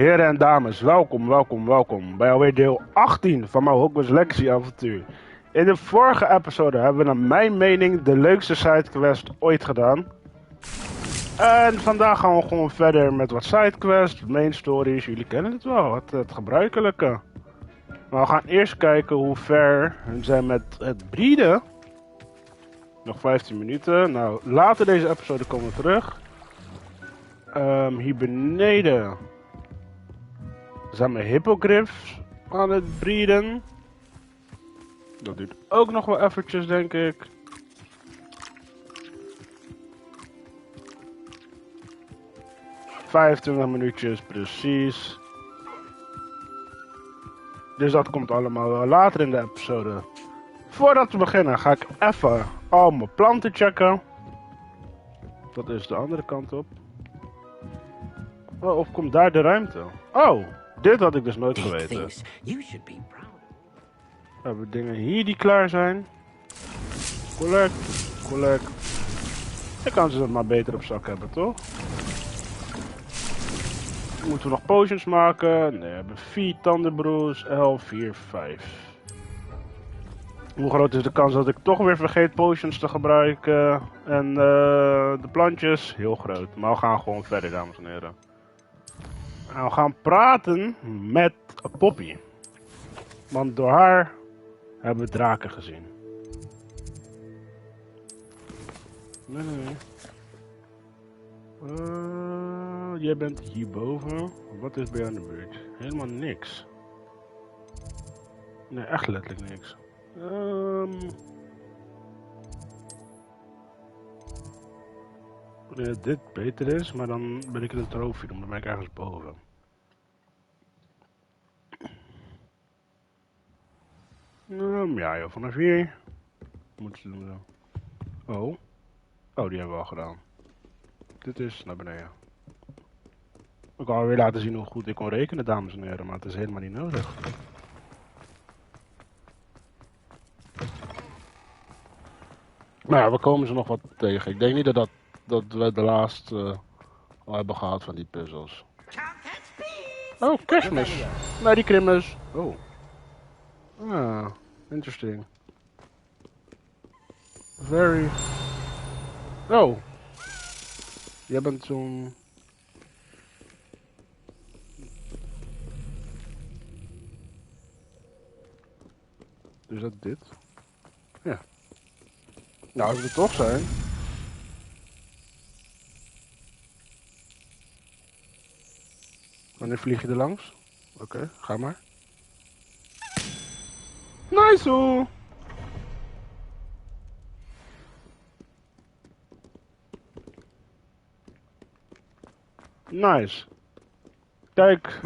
Heren en dames, welkom bij alweer deel 18 van mijn Hogwarts Legacy avontuur. In de vorige episode hebben we naar mijn mening de leukste sidequest ooit gedaan. En vandaag gaan we gewoon verder met wat sidequests, main stories, jullie kennen het wel, het gebruikelijke. Maar we gaan eerst kijken hoe ver we zijn met het breeden. Nog 15 minuten, nou later deze episode komen we terug. Hier beneden zijn mijn hippogriffs aan het breeden. Dat duurt ook nog wel eventjes, denk ik. $25 minuutjes, precies. Dus dat komt allemaal wel later in de episode. Voordat we beginnen ga ik even al mijn planten checken. Dat is de andere kant op. Oh, of komt daar de ruimte? Oh, dit had ik dus nooit geweten. We hebben dingen hier die klaar zijn. Collect. Ik kan ze maar beter op zak hebben, toch? Moeten we nog potions maken? Nee, we hebben 4 tandenbroers, 11, 4, 5. Hoe groot is de kans dat ik toch weer vergeet potions te gebruiken? En de plantjes? Heel groot. Maar we gaan gewoon verder, dames en heren. En we gaan praten met Poppy. Want door haar hebben we draken gezien. Nee. Jij bent hierboven. Wat is bij jou aan de beurt? Helemaal niks. Nee, echt letterlijk niks. Wanneer dit beter is, maar dan ben ik in een trofee, dan ben ik ergens boven. Ja joh, vanaf hier moeten ze doen zo. Oh, die hebben we al gedaan. Dit is naar beneden. Ik kan alweer laten zien hoe goed ik kon rekenen, dames en heren, maar het is helemaal niet nodig. Nou ja, we komen ze nog wat tegen. Ik denk niet dat we de laatste al hebben gehad van die puzzels. Oh, kerstmis. Nee, die krimmers. Oh. Ah, interesting. Very. Oh. Jij bent zo'n. Is dat dit? Ja. Nou, als we er toch zijn. Wanneer vlieg je er langs? Oké, ga maar. Nice hoor! Nice. Kijk,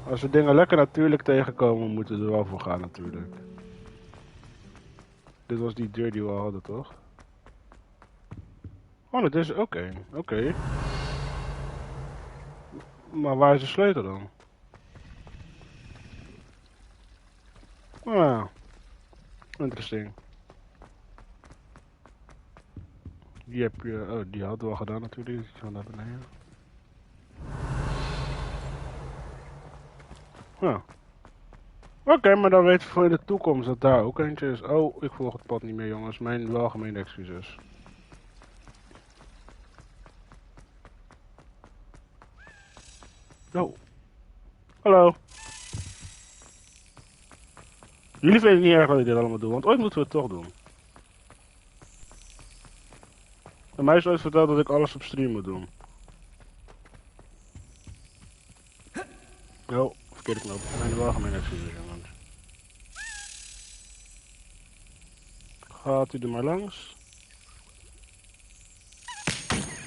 als we dingen lekker natuurlijk tegenkomen, moeten we er wel voor gaan natuurlijk. Dit was die deur die we al hadden, toch? Oh, dat is oké. Maar waar is de sleutel dan? Ah, interesting. Die heb je, oh, die hadden we al gedaan natuurlijk, die gaan naar beneden. Ja. Oké, maar dan weten we voor in de toekomst dat daar ook eentje is. Oh, ik volg het pad niet meer jongens, mijn welgemeende excuses. Oh. Hallo. Jullie vinden het niet erg dat ik dit allemaal doe, want ooit moeten we het toch doen. En mij is ooit verteld dat ik alles op stream moet doen. Oh, verkeerde knop. Mijn welgemeende excuses jongens. Gaat u er maar langs.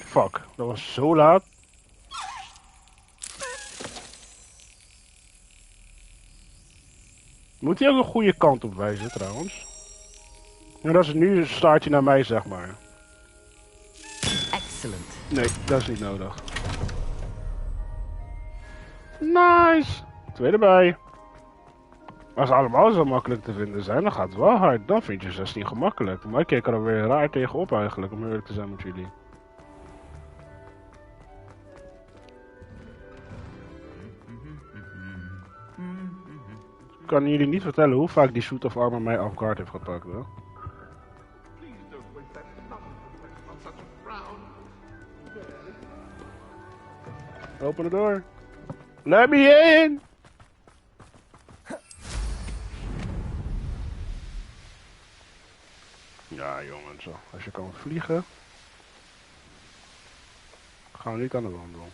Fuck, dat was zo laat. Moet hij ook een goede kant op wijzen trouwens? En dat is nu een staartje naar mij zeg maar. Excellent. Nee, dat is niet nodig. Nice! 2 erbij. Als ze allemaal zo makkelijk te vinden zijn, dan gaat het wel hard. Dan vind je 16 gemakkelijk. Maar ik keek er alweer raar tegenop eigenlijk, om eerlijk te zijn met jullie. Ik kan jullie niet vertellen hoe vaak die suit of armor mij off guard heeft gepakt, hoor. Open de deur. Let me in! Ja, jongens, als je kan vliegen, gaan we niet aan de wandel.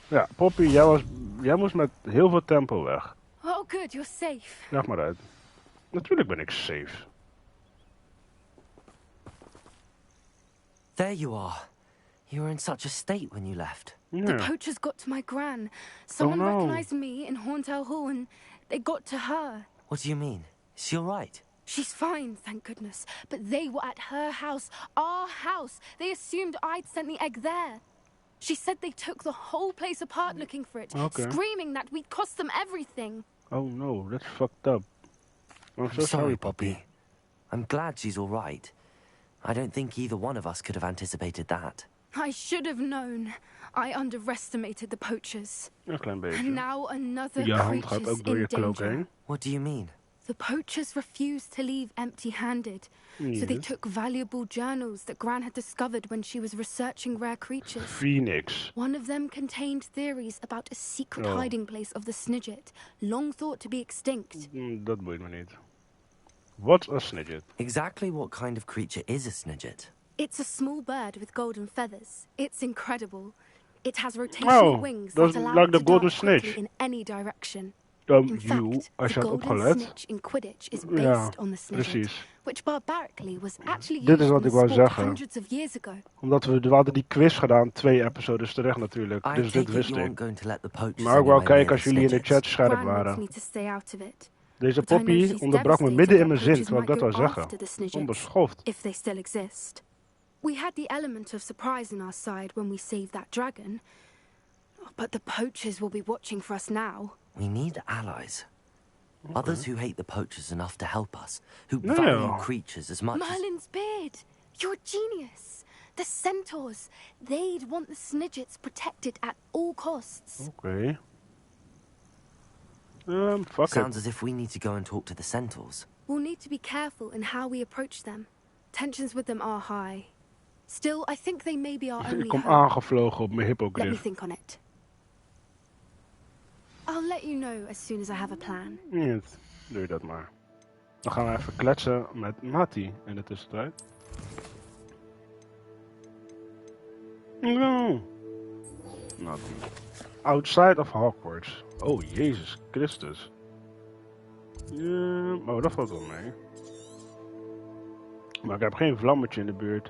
Ja, Poppy, jij moest met heel veel tempo weg. Oh, good, you're safe. Leg maar uit. Natuurlijk ben ik safe. There you are. You were in such a state when you left. Ja. The poachers got to my gran. Someone Oh, no. recognized me in Horntail Hall and they got to her. What do you mean? Is she all right? She's fine, thank goodness. But they were at her house, our house. They assumed I'd sent the egg there. She said they took the whole place apart looking for it, Okay. screaming that we'd cost them everything. Oh no, that's fucked up. I'm so sorry, Poppy. I'm glad she's all right. I don't think either one of us could have anticipated that. I should have known. I underestimated the poachers. Een klein beetje. And now another Je hand gaat creature's ook door in je cloak danger. heen. What do you mean? The poachers refused to leave empty-handed, so they Yes. took valuable journals that Gran had discovered when she was researching rare creatures. Phoenix. One of them contained theories about a secret Oh. hiding place of the Snidget, long thought to be extinct. Dat boeit me niet. What's a snidget? Exactly what kind of creature is a snidget? It's a small bird with golden feathers. It's incredible. It has rotational wings dat that is allow like it the to golden dart quickly snitch. in any direction. You, In fact, als je the had golden opgelet. snitch in Quidditch is based Ja, on the Snidget, precies. which barbarically was actually Dit is used wat in ik the wou sport zeggen. hundreds of years ago. Omdat we hadden die quiz gedaan 2 episodes terecht natuurlijk. I Dus dit take it wist you ik. aren't going to let the poachers Maar ik wou anywhere kijken near als the jullie in de snidgets. chat scherp Gran wants waren. me to stay out of it. Deze But I know Poppy she's onderbrak me devastated midden in that mijn zin, poachers terwijl ik might dat go wou zeggen. after the Snidgets, Onbeschoft. if they still exist. We had the element of surprise on our side when we saved that dragon. But the poachers will be watching for us now. We need allies. Others who hate the poachers enough to help us, who No. value creatures as much as... Merlin's beard! You're a genius! The centaurs! They'd want the Snidgets protected at all costs. Oké. Fuck Sounds it. as if we need to go and talk to the centaurs. We'll need to be careful in how we approach them. Tensions with them are high. Still, I think they may be our Ik only kom hope. aangevlogen op mijn Let me hippogriff. think on it. I'll let you know as soon as I have a plan. Niet. Doe je dat maar. Dan gaan we even kletsen met Mati in de tussentijd. No. Nothing. Outside of Hogwarts. Oh, Jezus Christus. Oh, dat valt wel mee. Maar ik heb geen vlammetje in de buurt.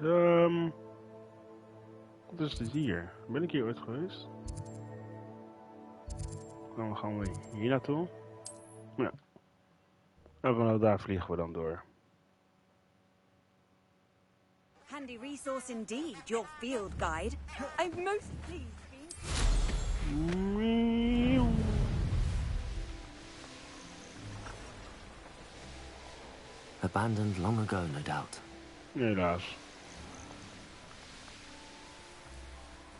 Wat is dit hier? Ben ik hier ooit geweest? Dan gaan we hier naartoe. Ja. En vanuit daar vliegen we dan door. Handy resource indeed, your field guide. I'm most pleased. Abandoned long ago, no doubt. Helaas.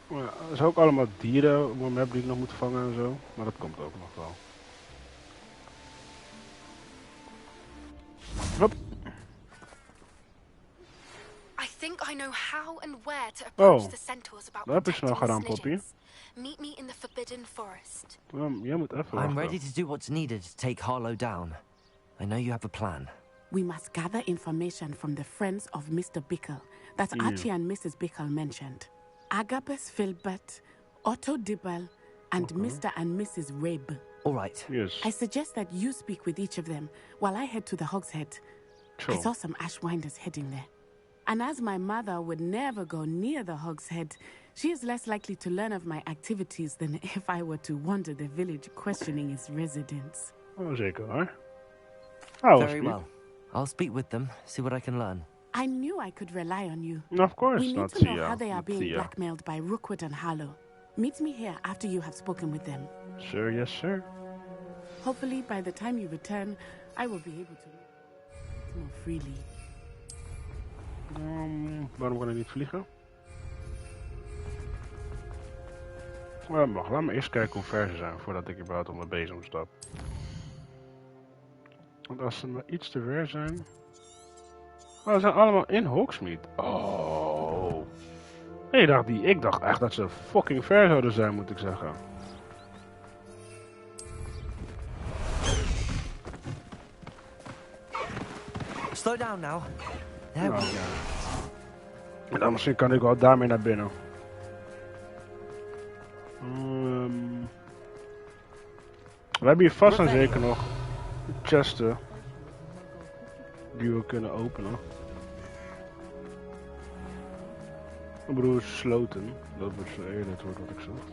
Ja, er zijn ook allemaal dieren op mijn map die ik nog moet vangen en zo. Maar dat komt ook nog wel. Hop. I think I know how and where to approach Oh, the centaurs about dat heb je snel protecting the gedaan, Poppy. Snidgets. Meet me in the Forbidden Forest. Jij moet even I'm wachten. ready to do what's needed to take Harlow down. I know you have a plan. We must gather information from the friends of Mr. Bickle that Archie and Mrs. Bickle mentioned. Agabus Filbert, Otto Dibble, and Mr. and Mrs. Rabe. All right. Yes. I suggest that you speak with each of them while I head to the Hog's Head. Sure. I saw some Ashwinders heading there. And as my mother would never go near the Hog's Head, she is less likely to learn of my activities than if I were to wander the village questioning its residents. Oh, zeker hoor. Very well. I'll speak with them, see what I can learn. I knew I could rely on you. Of course We need not, to know Tia. how they are being Tia. blackmailed by Rookwood and Harlow. Meet me here after you have spoken with them. Sir, yes sir. Hopefully, by the time you return, I will be able to move more freely. Waarom kan ik niet vliegen? Laat me eerst kijken hoe ver ze zijn voordat ik überhaupt op mijn bezem stap. Want als ze maar iets te ver zijn... Oh, ze zijn allemaal in Hogsmeade. Oh. Ik dacht echt dat ze fucking ver zouden zijn, moet ik zeggen. Slow down now. There we go. En dan misschien kan ik wel daarmee naar binnen. We hebben hier vast en zeker nog chesten die we kunnen openen. Ik bedoel, sloten. Dat wordt zo eerder het woord wat ik zocht.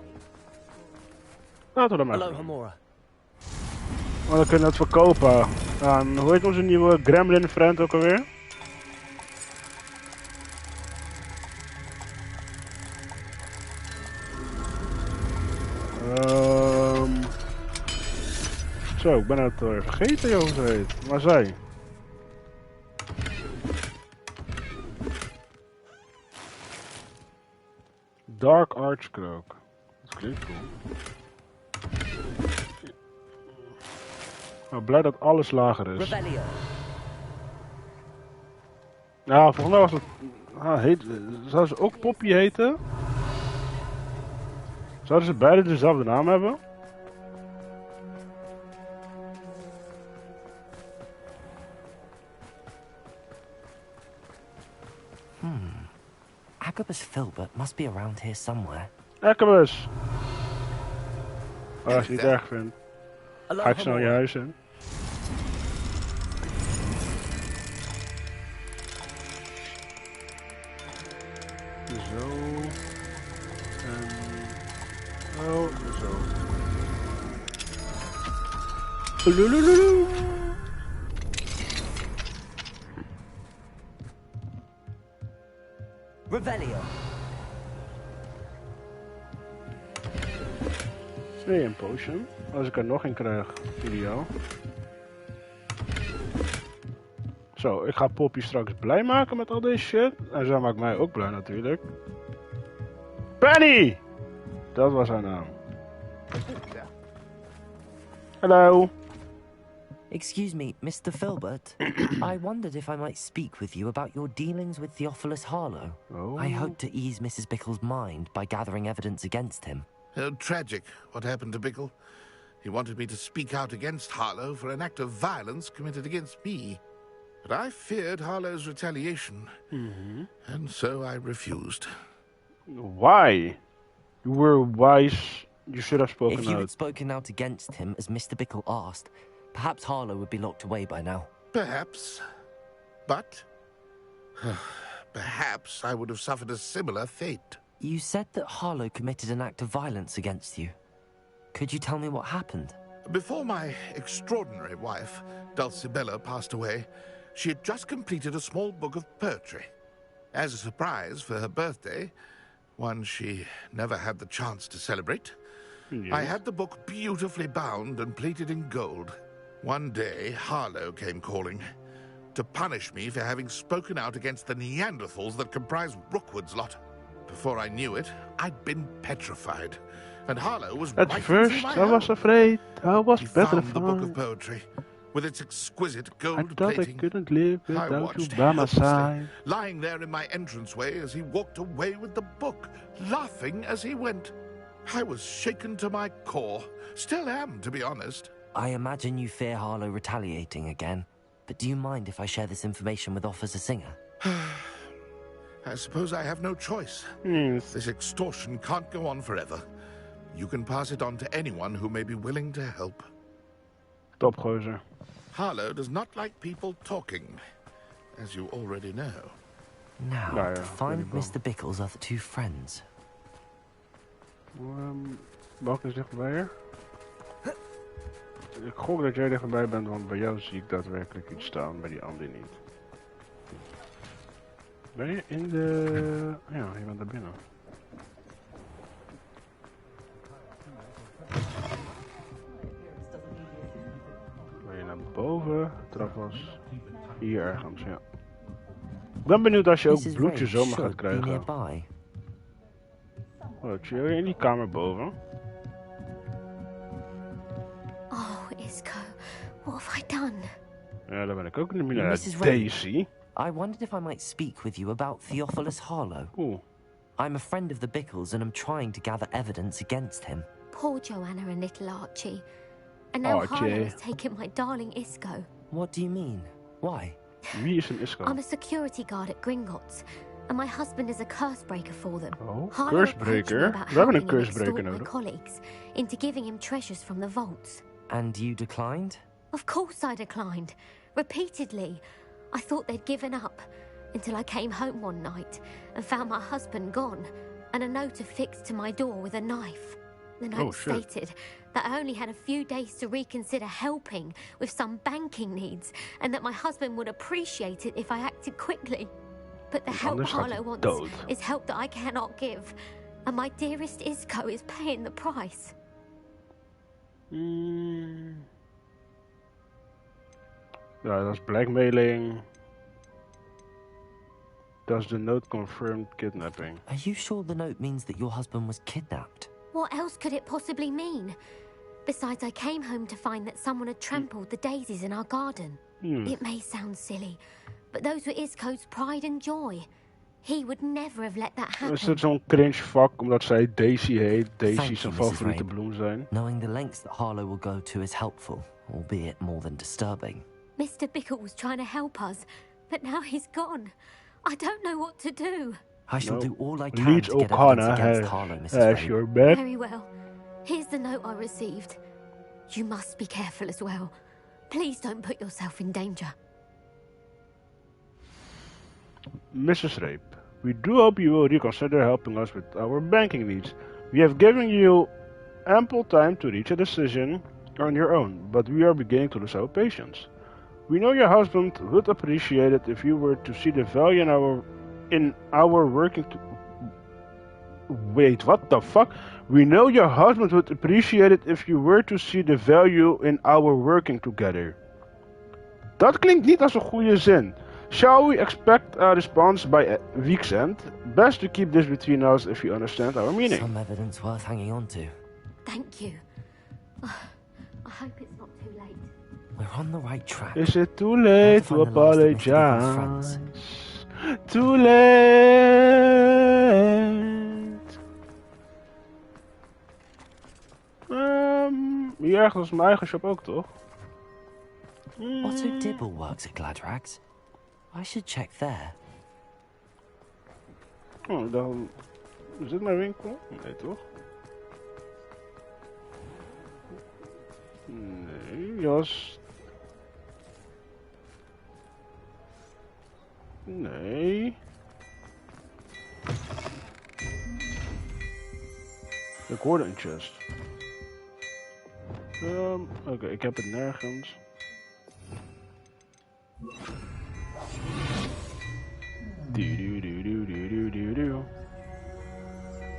Laten we dat maar doen. Maar dan kunnen we het verkopen aan, hoe heet onze nieuwe gremlin friend ook alweer? Zo, ik ben het vergeten joh, hoe ze heet. Maar zij. Dark Archcloak. Dat klinkt cool. Nou, blij dat alles lager is. Ja, volgens mij was het... zou ze ook Poppy heten? Zouden ze beide dezelfde naam hebben? Agabus Filbert must be around here somewhere. Agabus! Als je het erg vindt, ga ik snel je huis in. Zo. En... Oh, zo. Lulululu. Revelio. Nee, een potion. Als ik er nog een krijg, ideaal. Zo, ik ga Poppy straks blij maken met al deze shit. En zij maakt mij ook blij natuurlijk. Penny! Dat was haar naam. Hallo. Excuse me, Mr. Filbert. I wondered if I might speak with you about your dealings with Theophilus Harlow. Oh. I hope to ease Mrs. Bickle's mind by gathering evidence against him. Tragic, what happened to Bickle. He wanted me to speak out against Harlow for an act of violence committed against me. But I feared Harlow's retaliation, and so I refused. Why? You were wise. You should have spoken out. If you had spoken out against him, as Mr. Bickle asked, perhaps Harlow would be locked away by now. Perhaps. But... perhaps I would have suffered a similar fate. You said that Harlow committed an act of violence against you. Could you tell me what happened? Before my extraordinary wife, Dulcibella, passed away, she had just completed a small book of poetry. As a surprise for her birthday, one she never had the chance to celebrate, I had the book beautifully bound and plated in gold. One day, Harlow came calling to punish me for having spoken out against the Neanderthals that comprise Rookwood's lot. Before I knew it, I'd been petrified, and Harlow was At right first, my I was afraid. I was He found petrified. the book of poetry with its exquisite I gold thought I plating. couldn't live I without you watched by my helplessly, side. lying there in my entranceway as he walked away with the book, laughing as he went. I was shaken to my core. Still am, to be honest. I imagine you fear Harlow retaliating again, but do you mind if I share this information with Officer Singer? I suppose I have no choice. Yes. This extortion can't go on forever. You can pass it on to anyone who may be willing to help. Topgozer. Harlow does not like people talking, as you already know. Now, Nou ja, to find weet ik wel. Mr. Bickle's other two friends. Welke is dichterbij hier? Ik gok dat jij dichterbij bent, want bij jou zie ik daadwerkelijk iets staan, bij die andere niet. Ben je in de... Ja, je bent daar binnen. Ben je naar boven? Trap was hier ergens, ja. Ik ben benieuwd als je ook Mrs. bloedje Ray zomaar should gaat be krijgen. nearby. Oh, chill in die kamer boven. Oh, Isco, what have I done? Ja, daar ben ik ook niet meer naar. Mrs. Ray. Daisy. I wondered if I might speak with you about Theophilus Harlow. Oeh. I'm a friend of the Bickles and I'm trying to gather evidence against him. Poor Joanna and little Archie. And now Archie. Harlow has taken my darling Isco. What do you mean? Why? Wie is een Isco? I'm a security guard at Gringotts, and my husband is a curse breaker for them. Oh, Harlow approached me cursebreaker. about We hebben een helping him cursebreaker extort my nodig. colleagues into giving him treasures from the vaults. And you declined? Of course I declined. Repeatedly. I thought they'd given up. Until I came home one night and found my husband gone, and a note affixed to my door with a knife. The note stated that I only had a few days to reconsider helping with some banking needs, and that my husband would appreciate it if I acted quickly. But the help Anders gaat hij Harlow wants dood. is help that I cannot give, and my dearest Isco is paying the price. Ja, dat is blackmailing. Does the note confirm kidnapping? Are you sure the note means that your husband was kidnapped? What else could it possibly mean? Besides, I came home to find that someone had trampled the daisies in our garden. It may sound silly, but those were Isco's pride and joy. He would never have let that happen. Is het zo'n cringe vak omdat zij Daisy heet? Daisy Thank zijn you, Mrs. favoriete Rain. bloem zijn. Knowing the lengths that Harlow will go to is helpful, albeit more than disturbing. Mr. Bickle was trying to help us, but now he's gone. I don't know what to do. I shall do all I can Leeds to get O'Connor evidence against has, Harlow, Mrs. has Rain. your back. Very well. Here's the note I received. You must be careful as well. Please don't put yourself in danger. Mrs. Rape, we do hope you will reconsider helping us with our banking needs. We have given you ample time to reach a decision on your own, but we are beginning to lose our patience. We know your husband would appreciate it if you were to see the value in our working to... Wait, what the fuck? We know your husband would appreciate it if you were to see the value in our working together. Dat klinkt niet als een goede zin. Shall we expect a response by a week's end? Best to keep this between us if you understand our meaning. Some evidence worth hanging on to. Thank you. I hope it's not too late. We're on the right track. Is it too late to We'll have to find the last of Mr. Bickle's apologize? friends. Too late. Hier ergens mijn eigen shop ook, toch? Otto Dibble works at Gladrags. I should check there. Oh, dan... Is dit mijn winkel? Nee, toch? Nee, jas. Nee. Ik hoorde een chest. Oké, ik heb het nergens.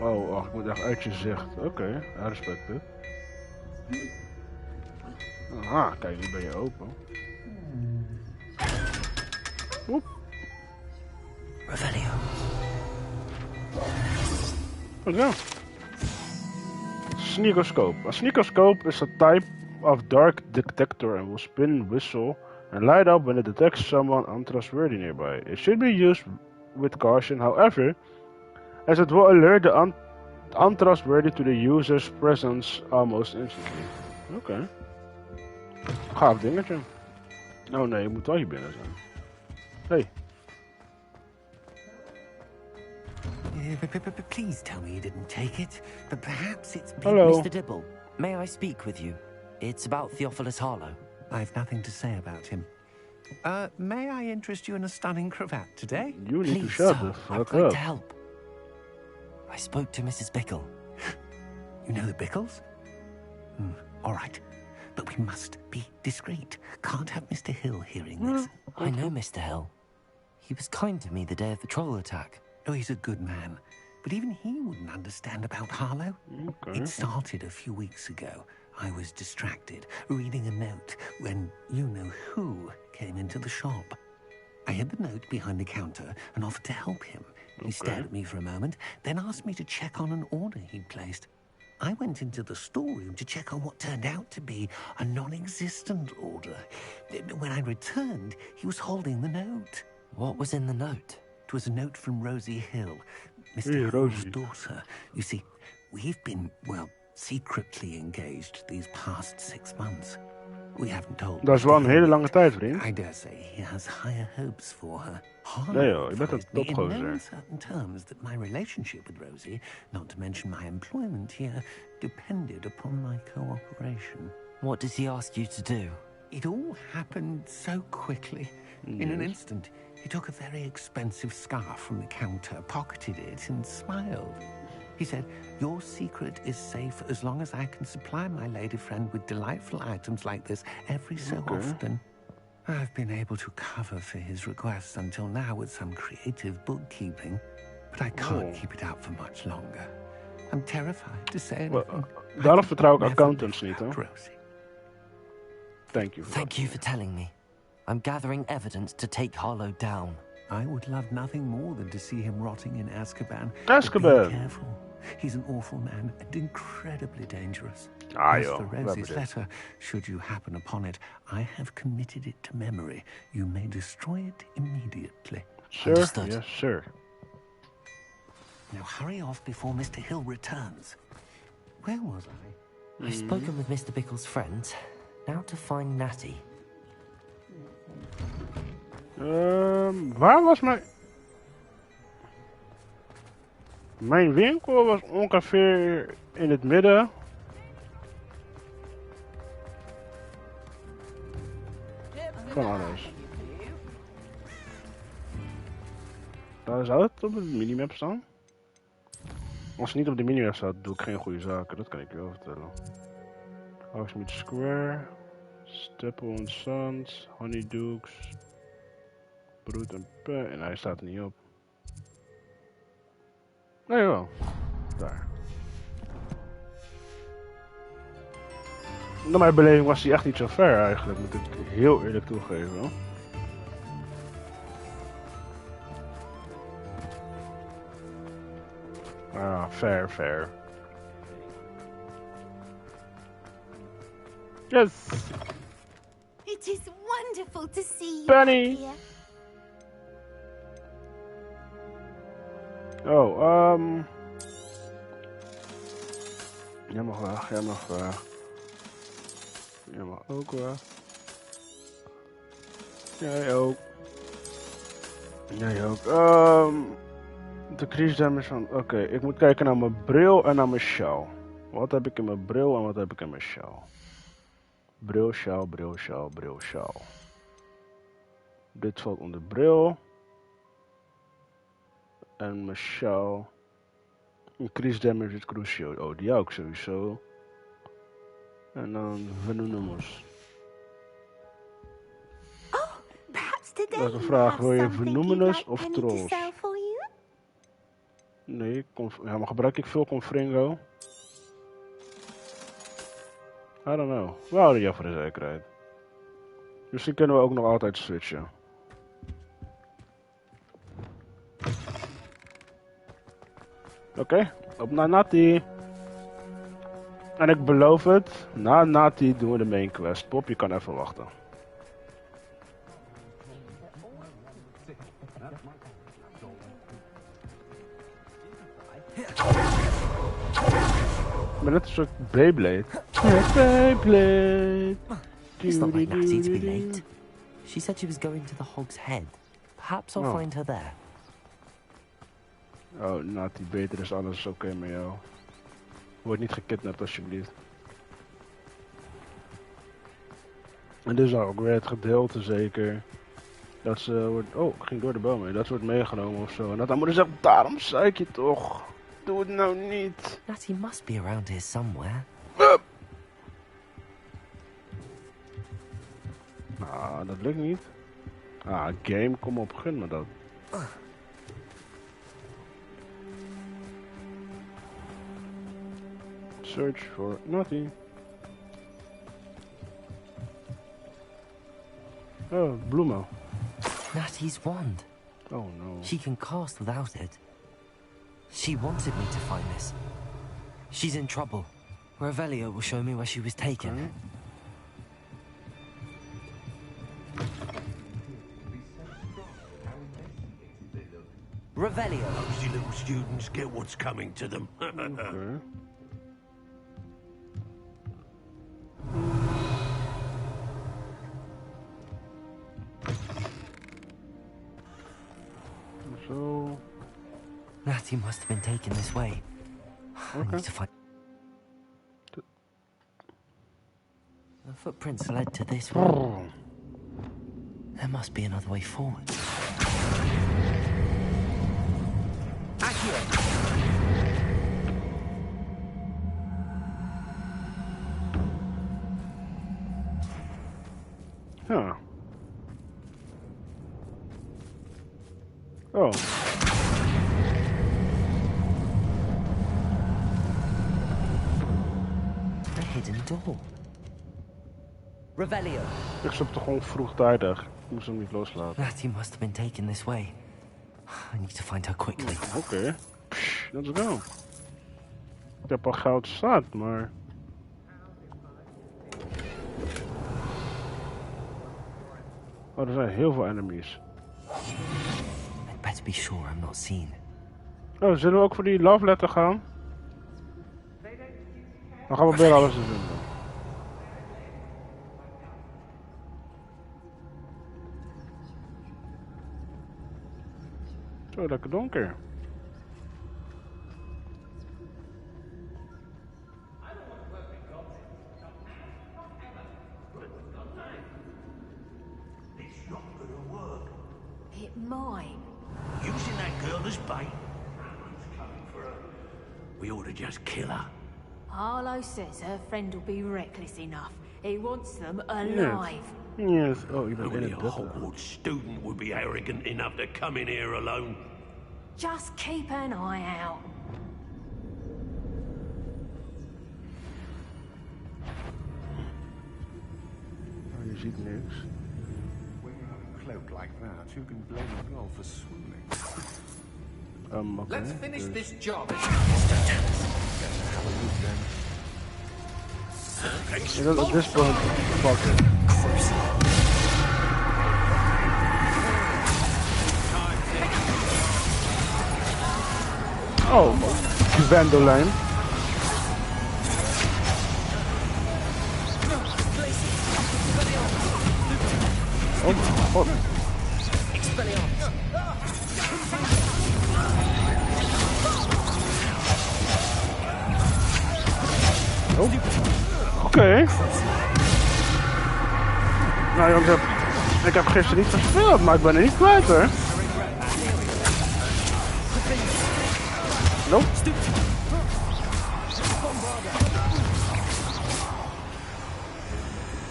Oh, ach, ik moet echt uit je zicht. Oké, respect het. Aha, kijk, nu ben je open. Oep. Revelio. Wat is dat? Sneakoscope. A sneakoscope is a type of dark detector and will spin, whistle, and light up when it detects someone untrustworthy nearby. It should be used with caution, however, as it will alert the untrustworthy to the user's presence almost instantly. Oké. Gaaf dingetje. Oh nee, je moet wel hier binnen zijn. Hey. Please tell me you didn't take it, but perhaps it's... Hello. Mr. Dibble, may I speak with you? It's about Theophilus Harlow. I've nothing to say about him. May I interest you in a stunning cravat today? You need to Please, shut sir, the I'm fuck going up. to help. I spoke to Mrs. Bickle. You know the Bickles? All right. But we must be discreet. Can't have Mr. Hill hearing this. I know Mr. Hill. He was kind to me the day of the troll attack. Oh, he's a good man. But even he wouldn't understand about Harlow. Okay. It started a few weeks ago. I was distracted, reading a note, when you-know-who came into the shop. I hid the note behind the counter and offered to help him, He stared at me for a moment, then asked me to check on an order he'd placed. I went into the storeroom to check on what turned out to be a non-existent order. When I returned, he was holding the note. What was in the note? It was a note from Rosie Hill, Mr. Hill's daughter. You see, we've been, well, secretly engaged these past 6 months. We haven't told. Dat is wel een hele lange tijd, vriend. I dare say he has higher hopes for her. Nee joh, je bent een In no topgozer. uncertain terms that my relationship with Rosie, not to mention my employment here, depended upon my cooperation. What does he ask you to do? It all happened so quickly. In an instant, he took a very expensive scarf from the counter, pocketed it, and smiled. He said, "Your secret is safe as long as I can supply my lady friend with delightful items like this every so often." I've been able to cover for his requests until now with some creative bookkeeping, but I can't keep it up for much longer. I'm terrified to say anything. Daarom vertrouw ik accountants niet, hoor. Rosie. Thank you. Thank you for telling me. I'm gathering evidence to take Harlow down. I would love nothing more than to see him rotting in Azkaban. Azkaban. Be careful. He's an awful man and incredibly dangerous. Ah, As joh, for we Rosie's hebben dit. letter, should you happen upon it, I have committed it to memory. You may destroy it immediately. Sir? Understood. Yes, sir. Now hurry off before Mr. Hill returns. Where was I? I've spoken with Mr. Bickle's friends. Now to find Natty. Waar was mijn... Mijn winkel was ongeveer in het midden. Van alles. Daar zou het op de minimap staan. Als het niet op de minimap staat, doe ik geen goede zaken. Dat kan ik je wel vertellen. Hogsmeade Square. Staple and Sons. Honeydukes. Brood en Pe. En hij staat er niet op. Nee wel. Daar. Naar mijn beleving was hij echt niet zo ver eigenlijk. Moet ik heel eerlijk toegeven. Ah, fair. Yes! It is wonderful to see you, Penny. dear. Oh, jij mag weg, jij mag weg. Jij mag ook weg. Jij ook. Jij ook. De crease damage van... Oké, ik moet kijken naar mijn bril en naar mijn sjaal. Wat heb ik in mijn bril en wat heb ik in mijn sjaal? Bril, sjaal, bril, sjaal, bril, sjaal. Dit valt onder bril. En mijn sjaal. Increase damage with crucio. Oh, die ook sowieso. En dan Venomous. Oh, perhaps today Dat is een you vraag. have Wil je something you'd Venomous like of Penny to Trolls? sell for you? Nee, ja, maar gebruik ik veel Confringo? I don't know. We houden jou voor de zekerheid. Misschien kunnen we ook nog altijd switchen. Oké, op naar Natty. En ik beloof het, na Natty doen we de main quest. Pop, je kan even wachten. Ik ben net een soort Beyblade. Beyblade. It's not like Natty to be late. She said she was going to the Hog's Head. Perhaps I'll find her there. Oh, Natty, beter is alles oké met jou. Word niet gekidnapt alsjeblieft. En dit is ook weer het gedeelte zeker. Dat ze wordt... Oh, ik ging door de boom heen. Dat ze wordt meegenomen of zo. En dat dan moeten zeggen, daarom zei ik je toch. Doe het nou niet. Natty must be around here somewhere. Ah, dat lukt niet. Ah, game, kom op, gun me dat. Search for Natty. Oh, bloemen. Natty's wand. Oh no. She can cast without it. She wanted me to find this. She's in trouble. Revelio will show me where she was taken. Okay. Revelio. Those little students get what's coming to them. Okay. So. Natty must have been taken this way. I need to find. The footprints led to this one. There must be another way forward. Accurate. Huh. Oh. A hidden door. Revelio. Ik stop toch gewoon vroegtijdig. Ik moest hem niet loslaten. Natty must have been taken this way. I need to find her quickly. Oké. Let's go. Ik heb al goud zat, maar... Oh, er zijn heel veel enemies. I'd better be sure I'm not seen. Oh, zullen we ook voor die love letter gaan? Dan gaan we proberen alles te vinden. Zo, lekker donker. It might. Using that girl as bait. We ought to just kill her. Harlow says her friend will be reckless enough. He wants them alive. Yes. Oh, je bent in Only het a butten. Hogwarts student would be arrogant enough to come in here alone. Just keep an eye out. Oh, je ziet niks. When you have a cloak like that, you can blame a girl for swooning. Okay. Let's finish dus- this job. Ja, dat at this point, fuck it. Oh, Gwendolyn. Oh mijn god. Oh. Oké. Nou jongens, ik heb gisteren niet gespeeld, maar ik ben er niet kwijt hoor. Nope.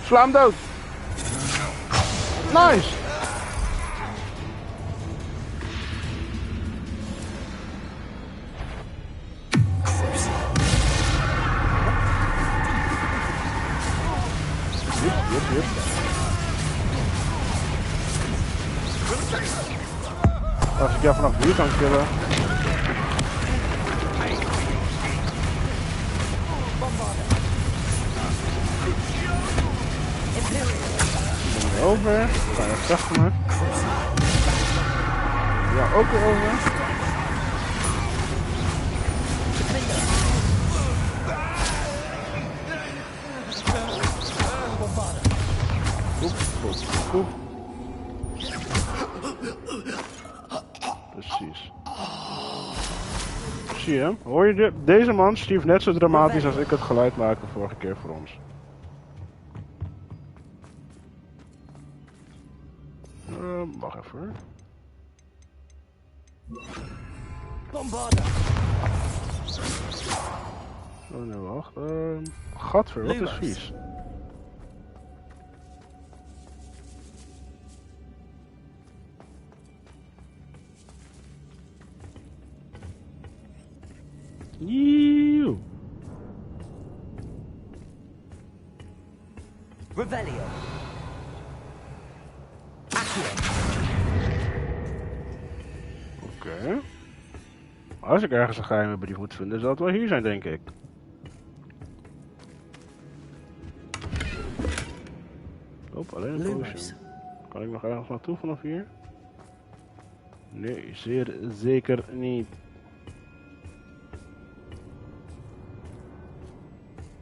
Sla hem dood. Nice. Yep. Als ik jou vanaf hier kan killen. Ik ben over. Ga je achter me. Ja, ook weer over. Oep. Precies. Zie je hem? Hoor je deze man stierf net zo dramatisch als ik het geluid maakte vorige keer voor ons. Wacht even. Bombarda. Oh nee, wacht. Gadver, wat is vies. Eeuw. Revelio. Accurate. Oké. Als ik ergens een geheime brief moet vinden, zal het wel hier zijn, denk ik. Oh, alleen een potion. Kan ik nog ergens naartoe vanaf hier? Nee, zeer zeker niet.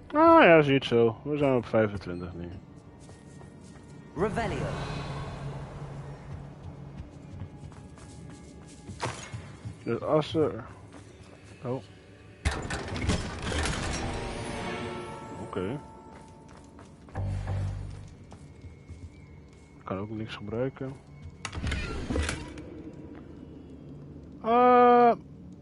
Ah ja, zie het zo. We zijn op 25 nu. Revelio. Dus als er... Oh. Oké. Ik kan ook niks gebruiken.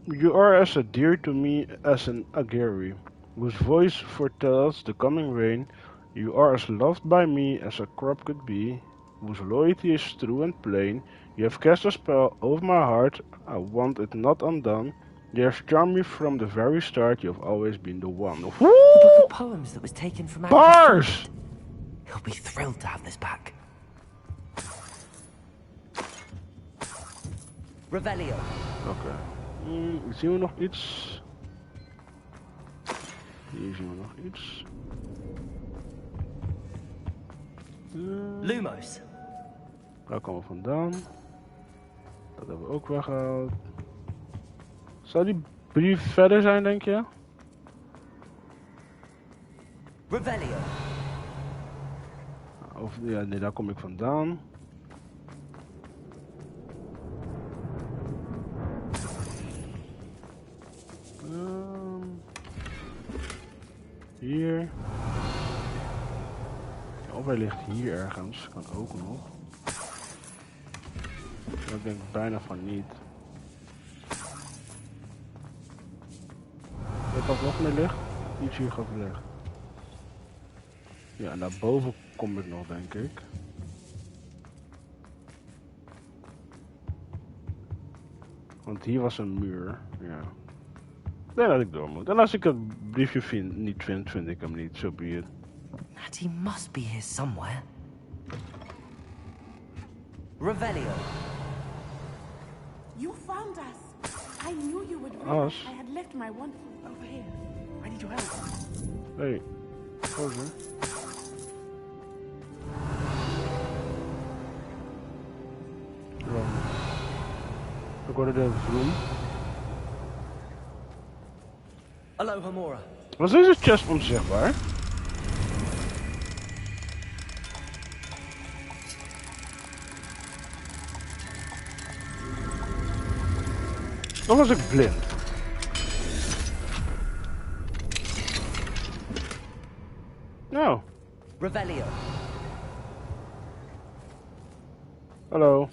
You are as dear to me as an Ageri, whose voice foretells the coming rain. You are as loved by me as a crop could be, whose loyalty is true and plain. You have cast a spell over my heart, I want it not undone. You have charmed me from the very start, you have always been the one. The book of poems that was taken from Bars! He'll be thrilled to have this back. Revelio. Oké. Zien we nog iets? Hier zien we nog iets. Lumos. Daar komen we vandaan. Dat hebben we ook weggehaald. Zou die brief verder zijn, denk je? Revelio. Of, ja, nee, daar kom ik vandaan. Hier. Of hij ligt hier ergens. Kan ook nog. Maar ik denk bijna van niet. Weet wat nog meer ligt? Iets hier gaat liggen. Ja, en daarboven kom ik nog, denk ik. Want hier was een muur. Ja. Ik denk dat ik door moet. En als ik het briefje niet vind, vind ik hem niet. So be it. Natty must be here somewhere. Revelio. You found us. I knew you would be. Us? I had left my wand over here. I need your help. Hey. Gozer. Ik hoorde de vroom. Aloha Mora. Was deze chest onzichtbaar? Of was ik blind? Nou. Revelio. Hallo.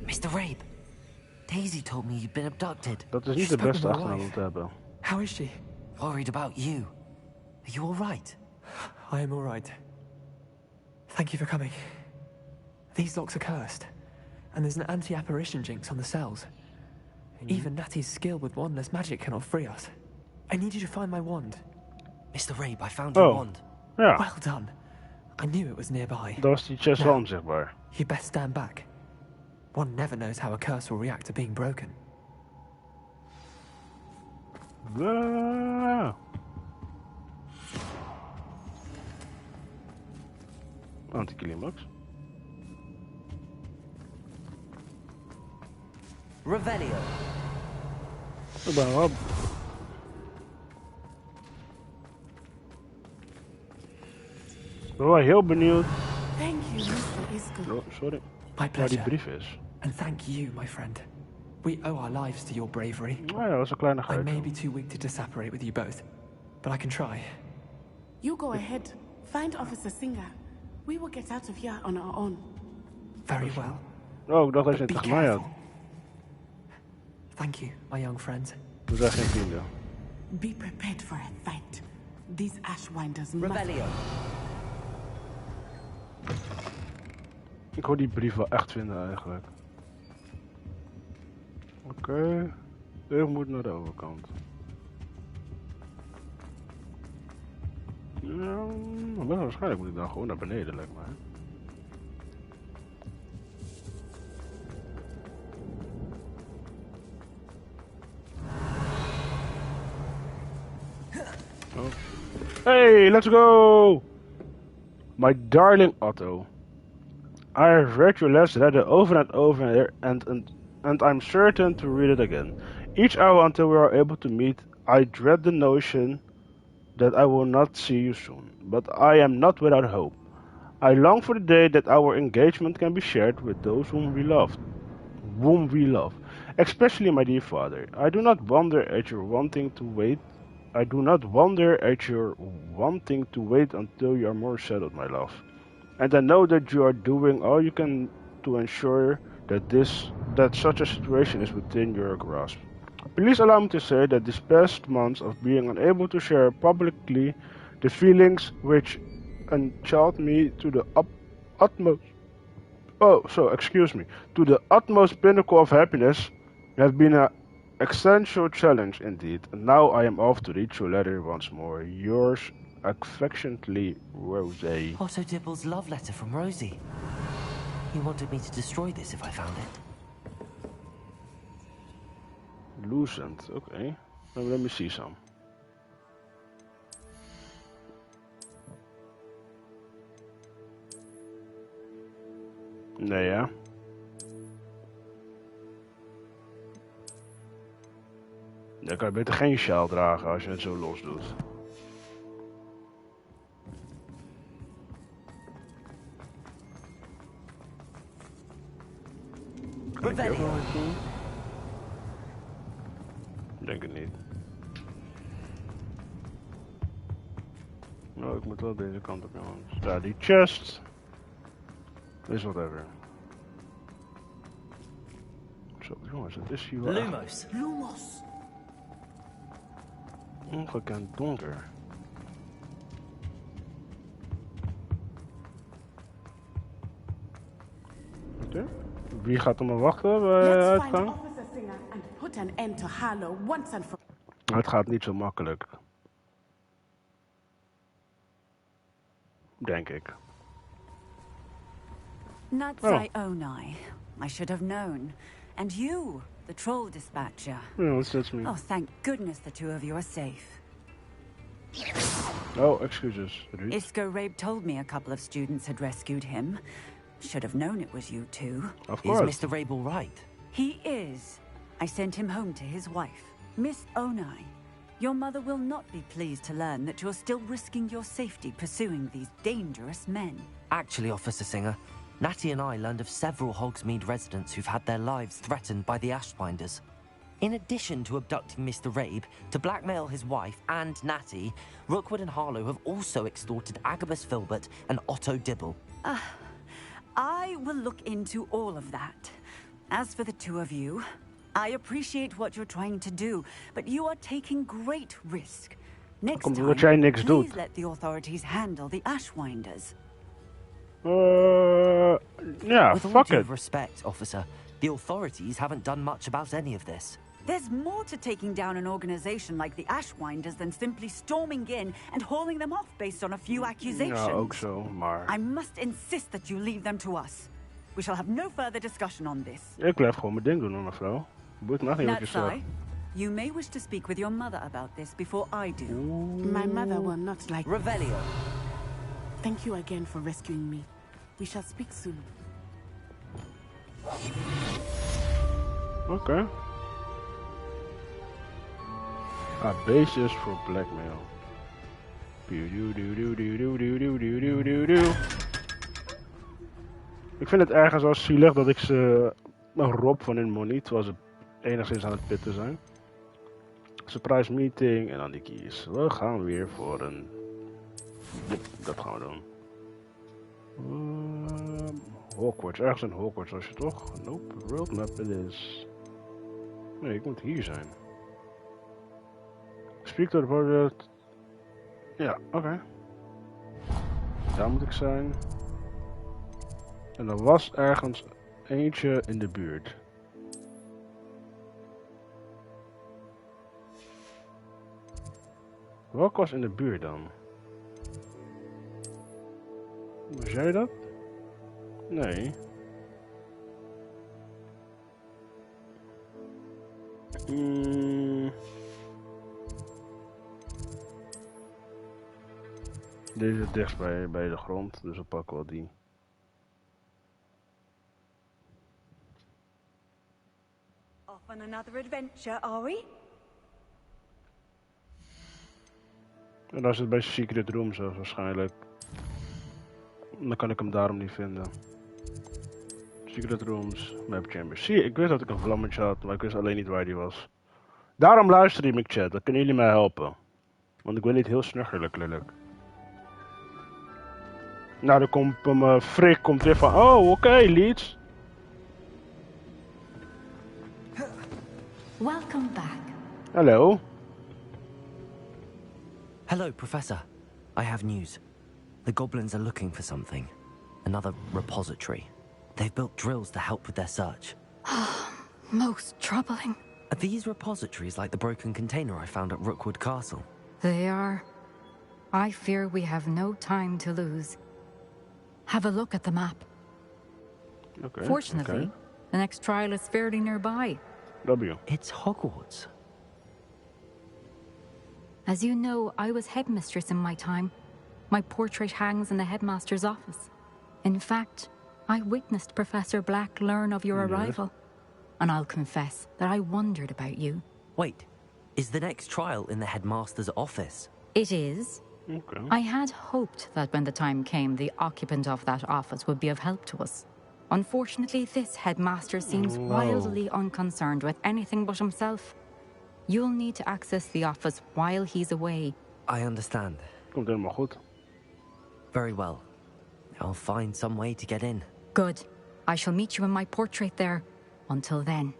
Mr. Rabe. Daisy told me you'd been abducted. Dat is niet de beste achternaam om te hebben. How is she? Worried about you. Are you all right? I am all right. Thank you for coming. These locks are cursed, and there's an anti-apparition jinx on the cells. Even Natty's skill with wandless magic cannot free us. I need you to find my wand. Mr. Rabe, I found your wand. Ja. Well done. I knew it was nearby. Dat was die chest wel onzichtbaar. You best stand back. One never knows how a curse will react to being broken. Anticlimax. Revelio. Ik ben wel... Ik ben wel heel benieuwd. Thank you, Mr. Isco. Oh, sorry. My Waar die pleasure. brief is. And thank you, my friend. We owe our lives to your bravery. Oh ja, dat was een kleine I geit. may be too weak to disapparate with you both, but I can try. You go ahead. Find Officer Singer. We will get out of here on our own. Very well. Oh, ik dacht dat je het Be tegen mij had. careful. Thank you, my young friend. We zijn geen vrienden. Be prepared for a fight. These Ashwinders must... Revelio. Ik hoor die brief wel echt vinden eigenlijk. Oké. Ik moet naar de overkant. Ja, maar waarschijnlijk moet ik dan gewoon naar beneden, lijkt mij. Hey, let's go! My darling Otto. I have read your last letter over and over and I'm certain to read it again. Each hour until we are able to meet, I dread the notion that I will not see you soon. But I am not without hope. I long for the day that our engagement can be shared with those whom we love. Especially my dear father. I do not wonder at your wanting to wait. I do not wonder at your wanting to wait until you are more settled, my love. And I know that you are doing all you can to ensure that such a situation is within your grasp. Please allow me to say that these past months of being unable to share publicly the feelings which enchant me to the utmost to the utmost pinnacle of happiness have been an essential challenge indeed. And now I am off to read your letter once more. Yours affectionately, Rosie. Otto Dibble's love letter from Rosie. He wanted me to destroy this if I found it. Lucent, okay. Well, let me see some. Nee, ja. Dan kan je beter geen sjaal dragen als je het zo los doet. Kan ik die ook nog eens doen? Denk het niet. Nou, ik moet wel deze kant op, jongens. Daar, die chest. Is whatever. Zo, jongens, het is hier wel. Lumos. Lumos. Ongekend donker. Oké. Wie gaat er maar wachten bij uitgang? Het gaat niet zo makkelijk. Denk ik. Natsai Onai. I should have known. And you, the troll dispatcher. Yeah, that's me. Oh, thank goodness the two of you are safe. Oh, excuses. Isco Rabe told me a couple of students had rescued him. Should have known it was you two. Of course. Is Mr. Rabe all right? He is. I sent him home to his wife, Miss Onai. Your mother will not be pleased to learn that you're still risking your safety pursuing these dangerous men. Actually, Officer Singer, Natty and I learned of several Hogsmeade residents who've had their lives threatened by the Ashbinders. In addition to abducting Mr. Rabe to blackmail his wife and Natty, Rookwood and Harlow have also extorted Agabus Filbert and Otto Dibble. I will look into all of that. As for the two of you, I appreciate what you're trying to do, but you are taking great risk. Next time, please let the authorities handle the Ashwinders. Yeah, With all fuck due it. respect, officer, the authorities haven't done much about any of this. There's more to taking down an organization like the Ashwinders than simply storming in and hauling them off based on a few accusations. Ja, ook zo, maar... I must insist that you leave them to us. We shall have no further discussion on this. Ik blijf gewoon mijn ding doen, hoor, mevrouw. Boeit me niet wat je zegt. You may wish to speak with your mother about this before I do. My mother will not like Revelio. Thank you again for rescuing me. We shall speak soon. Okay. A basis for blackmail. Ik vind het ergens wel zielig dat ik ze rob van hun money, terwijl ze enigszins aan het pitten zijn. Surprise meeting en dan die keys. We gaan weer voor een... dat gaan we doen. Hogwarts, ergens in Hogwarts was je toch? Nope, roadmap it is. Nee, ik moet hier zijn. Speak to the project. Ja, oké. Daar moet ik zijn. En er was ergens eentje in de buurt. Welke was in de buurt dan? Was jij dat? Nee. Deze is het dichtst bij de grond, dus we pakken wel die. Off on another adventure, are we? En daar zit bij Secret Rooms waarschijnlijk. Dan kan ik hem daarom niet vinden. Secret Rooms, Map Chambers. Zie je, ik wist dat ik een vlammetje had, maar ik wist alleen niet waar die was. Daarom luister je me, chat. Dan kunnen jullie mij helpen. Want ik ben niet heel snuggerlijk, lelijk. Nou, dan komt Frik komt weer van... Oh, oké, Leeds. Welcome back. Hallo. Hello, Professor. I have news. The goblins are looking for something. Another repository. They've built drills to help with their search. Most troubling. Are these repositories like the broken container I found at Rookwood Castle? They are. I fear we have no time to lose. Have a look at the map. Okay, Fortunately, the next trial is fairly nearby. W. It's Hogwarts. As you know, I was headmistress in my time. My portrait hangs in the headmaster's office. In fact, I witnessed Professor Black learn of your arrival. And I'll confess that I wondered about you. Wait, is the next trial in the headmaster's office? It is. Okay. I had hoped that when the time came, the occupant of that office would be of help to us. Unfortunately, this headmaster seems wildly unconcerned with anything but himself. You'll need to access the office while he's away. I understand. Komt helemaal goed. Very well. I'll find some way to get in. Good. I shall meet you in my portrait there. Until then.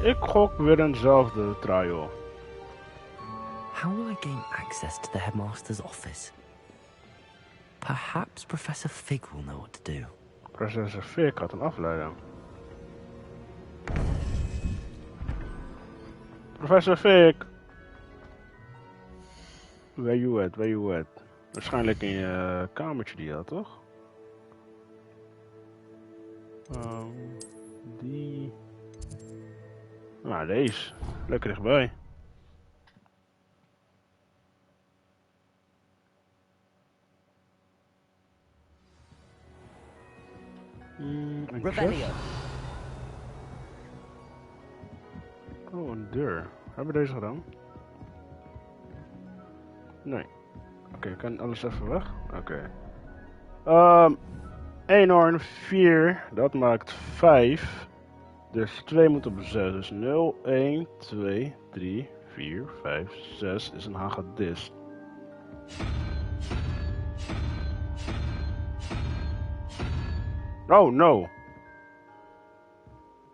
Ik gok weer eenzelfde trial. How will I gain access to the headmaster's office? Perhaps Professor Fig will know what to do. Professor Fig had een afleiding. Professor Fig! Where you at? Where you at? Waarschijnlijk in je kamertje die je had, toch? Die... Nou, deze. Lekker dichtbij. Rebellion. Oh, een deur. Hebben we deze gedaan? Nee. Oké, kan alles even weg? Oké. 1 hoorn, 4. Dat maakt 5. Dus 2 moet op 6. Dus 0, 1, 2, 3, 4, 5, 6 is een hagedis. Oh no!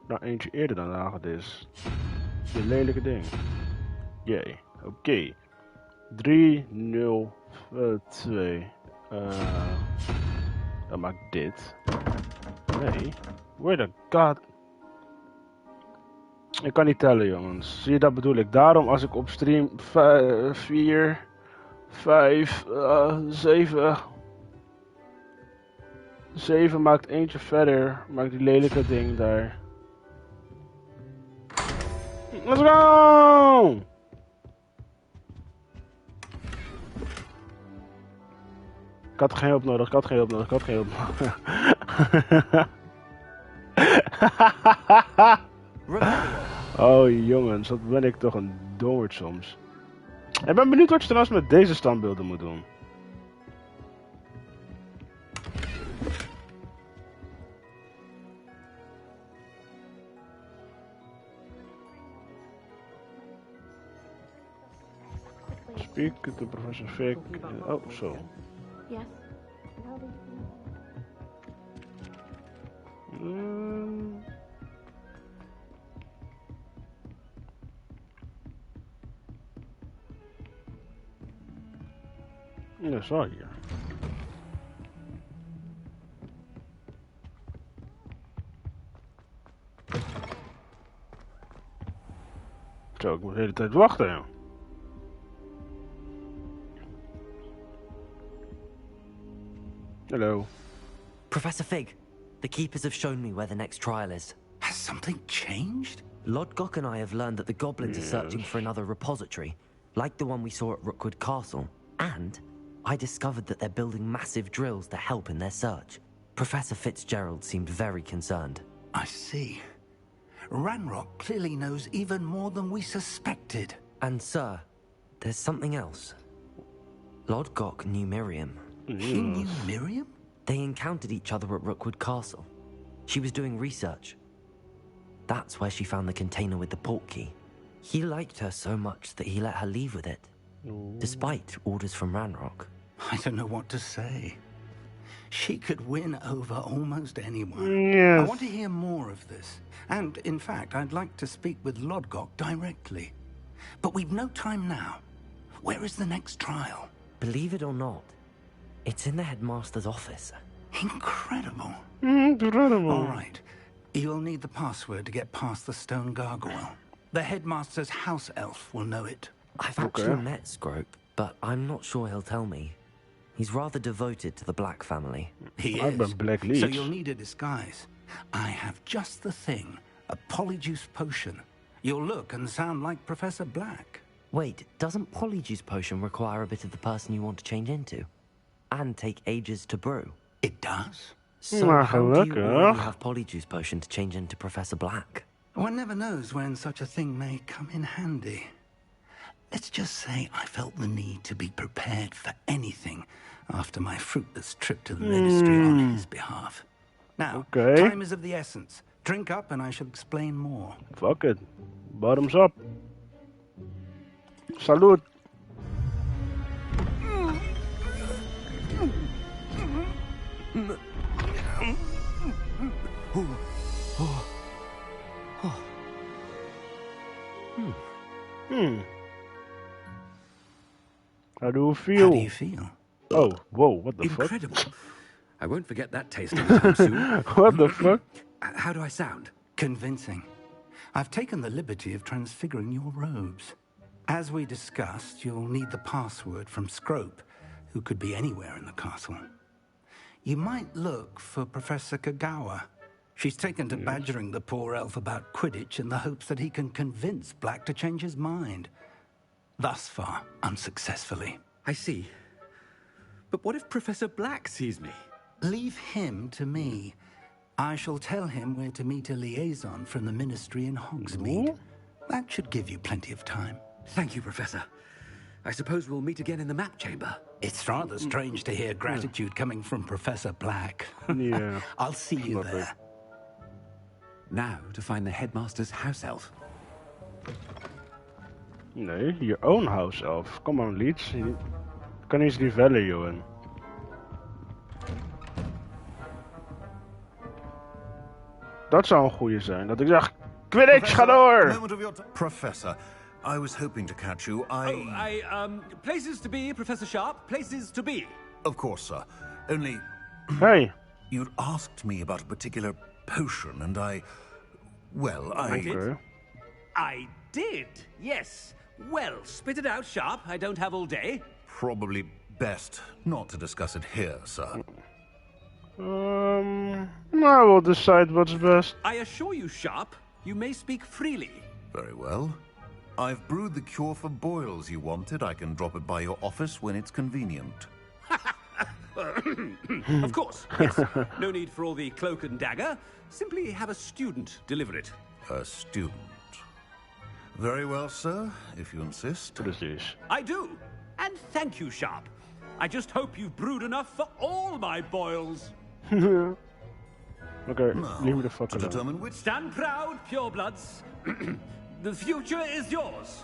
Nou, eentje eerder dan de hagedis. Dit lelijke ding. Jee, oké. 3, 0, 2. Dan maakt dit. Nee. Where the god. Ik kan niet tellen, jongens. Zie je, dat bedoel ik. Daarom als ik op stream 4, 5, 7. 7 maakt eentje verder. Maakt die lelijke ding daar. Let's go! Ik had geen hulp nodig, ik had geen hulp nodig, ik had geen hulp nodig. Oh jongens, wat ben ik toch een dommerd soms. Ik ben benieuwd wat je trouwens met deze standbeelden moet doen. Speak to Professor Fig. Oh, zo. Yes. Ja, dat is wel hier. Zo, ik moet de hele tijd wachten, ja. Hello. Professor Fig, the keepers have shown me where the next trial is. Has something changed? Lodgok and I have learned that the goblins are searching for another repository, like the one we saw at Rookwood Castle. And I discovered that they're building massive drills to help in their search. Professor Fitzgerald seemed very concerned. I see. Ranrock clearly knows even more than we suspected. And sir, there's something else. Lodgok knew Miriam. He knew Miriam? They encountered each other at Rookwood Castle. She was doing research. That's where she found the container with the port key. He liked her so much that he let her leave with it, despite orders from Ranrock. I don't know what to say. She could win over almost anyone. Yes. I want to hear more of this. And, in fact, I'd like to speak with Lodgok directly. But we've no time now. Where is the next trial? Believe it or not, it's in the headmaster's office. Incredible. Incredible. All right. You'll need the password to get past the stone gargoyle. The headmaster's house elf will know it. I've actually met Scrope, but I'm not sure he'll tell me. He's rather devoted to the Black family. He is. So you'll need a disguise. I have just the thing. A polyjuice potion. You'll look and sound like Professor Black. Wait, doesn't polyjuice potion require a bit of the person you want to change into? And take ages to brew? It does. So how do you already have polyjuice potion to change into Professor Black? One never knows when such a thing may come in handy. Let's just say I felt the need to be prepared for anything after my fruitless trip to the ministry on his behalf. Now, time is of the essence. Drink up and I shall explain more. Fuck it. Bottoms up. Salute. How do you feel? How do you feel? Oh, whoa, what the Incredible. fuck? I won't forget that taste anytime soon. What the fuck? How do I sound? Convincing. I've taken the liberty of transfiguring your robes. As we discussed, you'll need the password from Scrope, who could be anywhere in the castle. You might look for Professor Kagawa. She's taken to badgering the poor elf about Quidditch in the hopes that he can convince Black to change his mind. Thus far, unsuccessfully. I see. But what if Professor Black sees me? Leave him to me. I shall tell him where to meet a liaison from the ministry in Hogsmeade. That should give you plenty of time. Thank you, Professor. I suppose we'll meet again in the map chamber. It's rather strange to hear gratitude coming from Professor Black. Yeah. I'll see you there. Now to find the headmaster's house elf. Nee, your own house elf. Come on, Leeds. Je kan eens die vellen, Johan. Dat zou een goeie zijn. Dat ik zeg, Quidditch, ga door! Professor, I was hoping to catch you. Places to be, Professor Sharp. Places to be. Of course, sir. Only... Hey. You'd asked me about a particular potion, and I did, yes. Well, spit it out, Sharp. I don't have all day. Probably best not to discuss it here, sir. I will decide what's best. I assure you, Sharp, you may speak freely. Very well. I've brewed the cure for boils you wanted. I can drop it by your office when it's convenient. Of course, yes. No need for all the cloak and dagger. Simply have a student deliver it. A student. Very well, sir, if you insist. Precies. I do. And thank you, Sharp. I just hope you've brewed enough for all my boils. Okay, leave me the fuck alone. Stand proud, purebloods. The future is yours.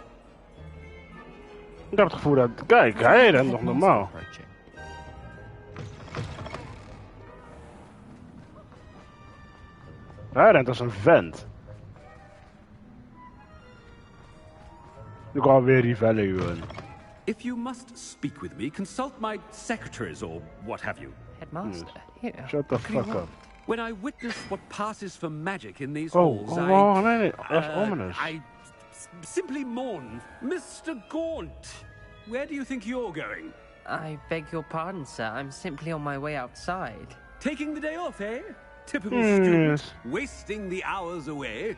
Ik heb het gevoel dat... Kijk, hij rent nog normaal. Hij rent als een vent. Ik ga weer die vellen, Johan. If you must speak with me, consult my secretaries or what have you. Headmaster, here. Shut the fuck up. When I witness what passes for magic in these Oh, halls, nee, that's ominous. I simply mourn. Mr. Gaunt, where do you think you're going? I beg your pardon, sir. I'm simply on my way outside. Taking the day off, eh? Typical student, wasting the hours away.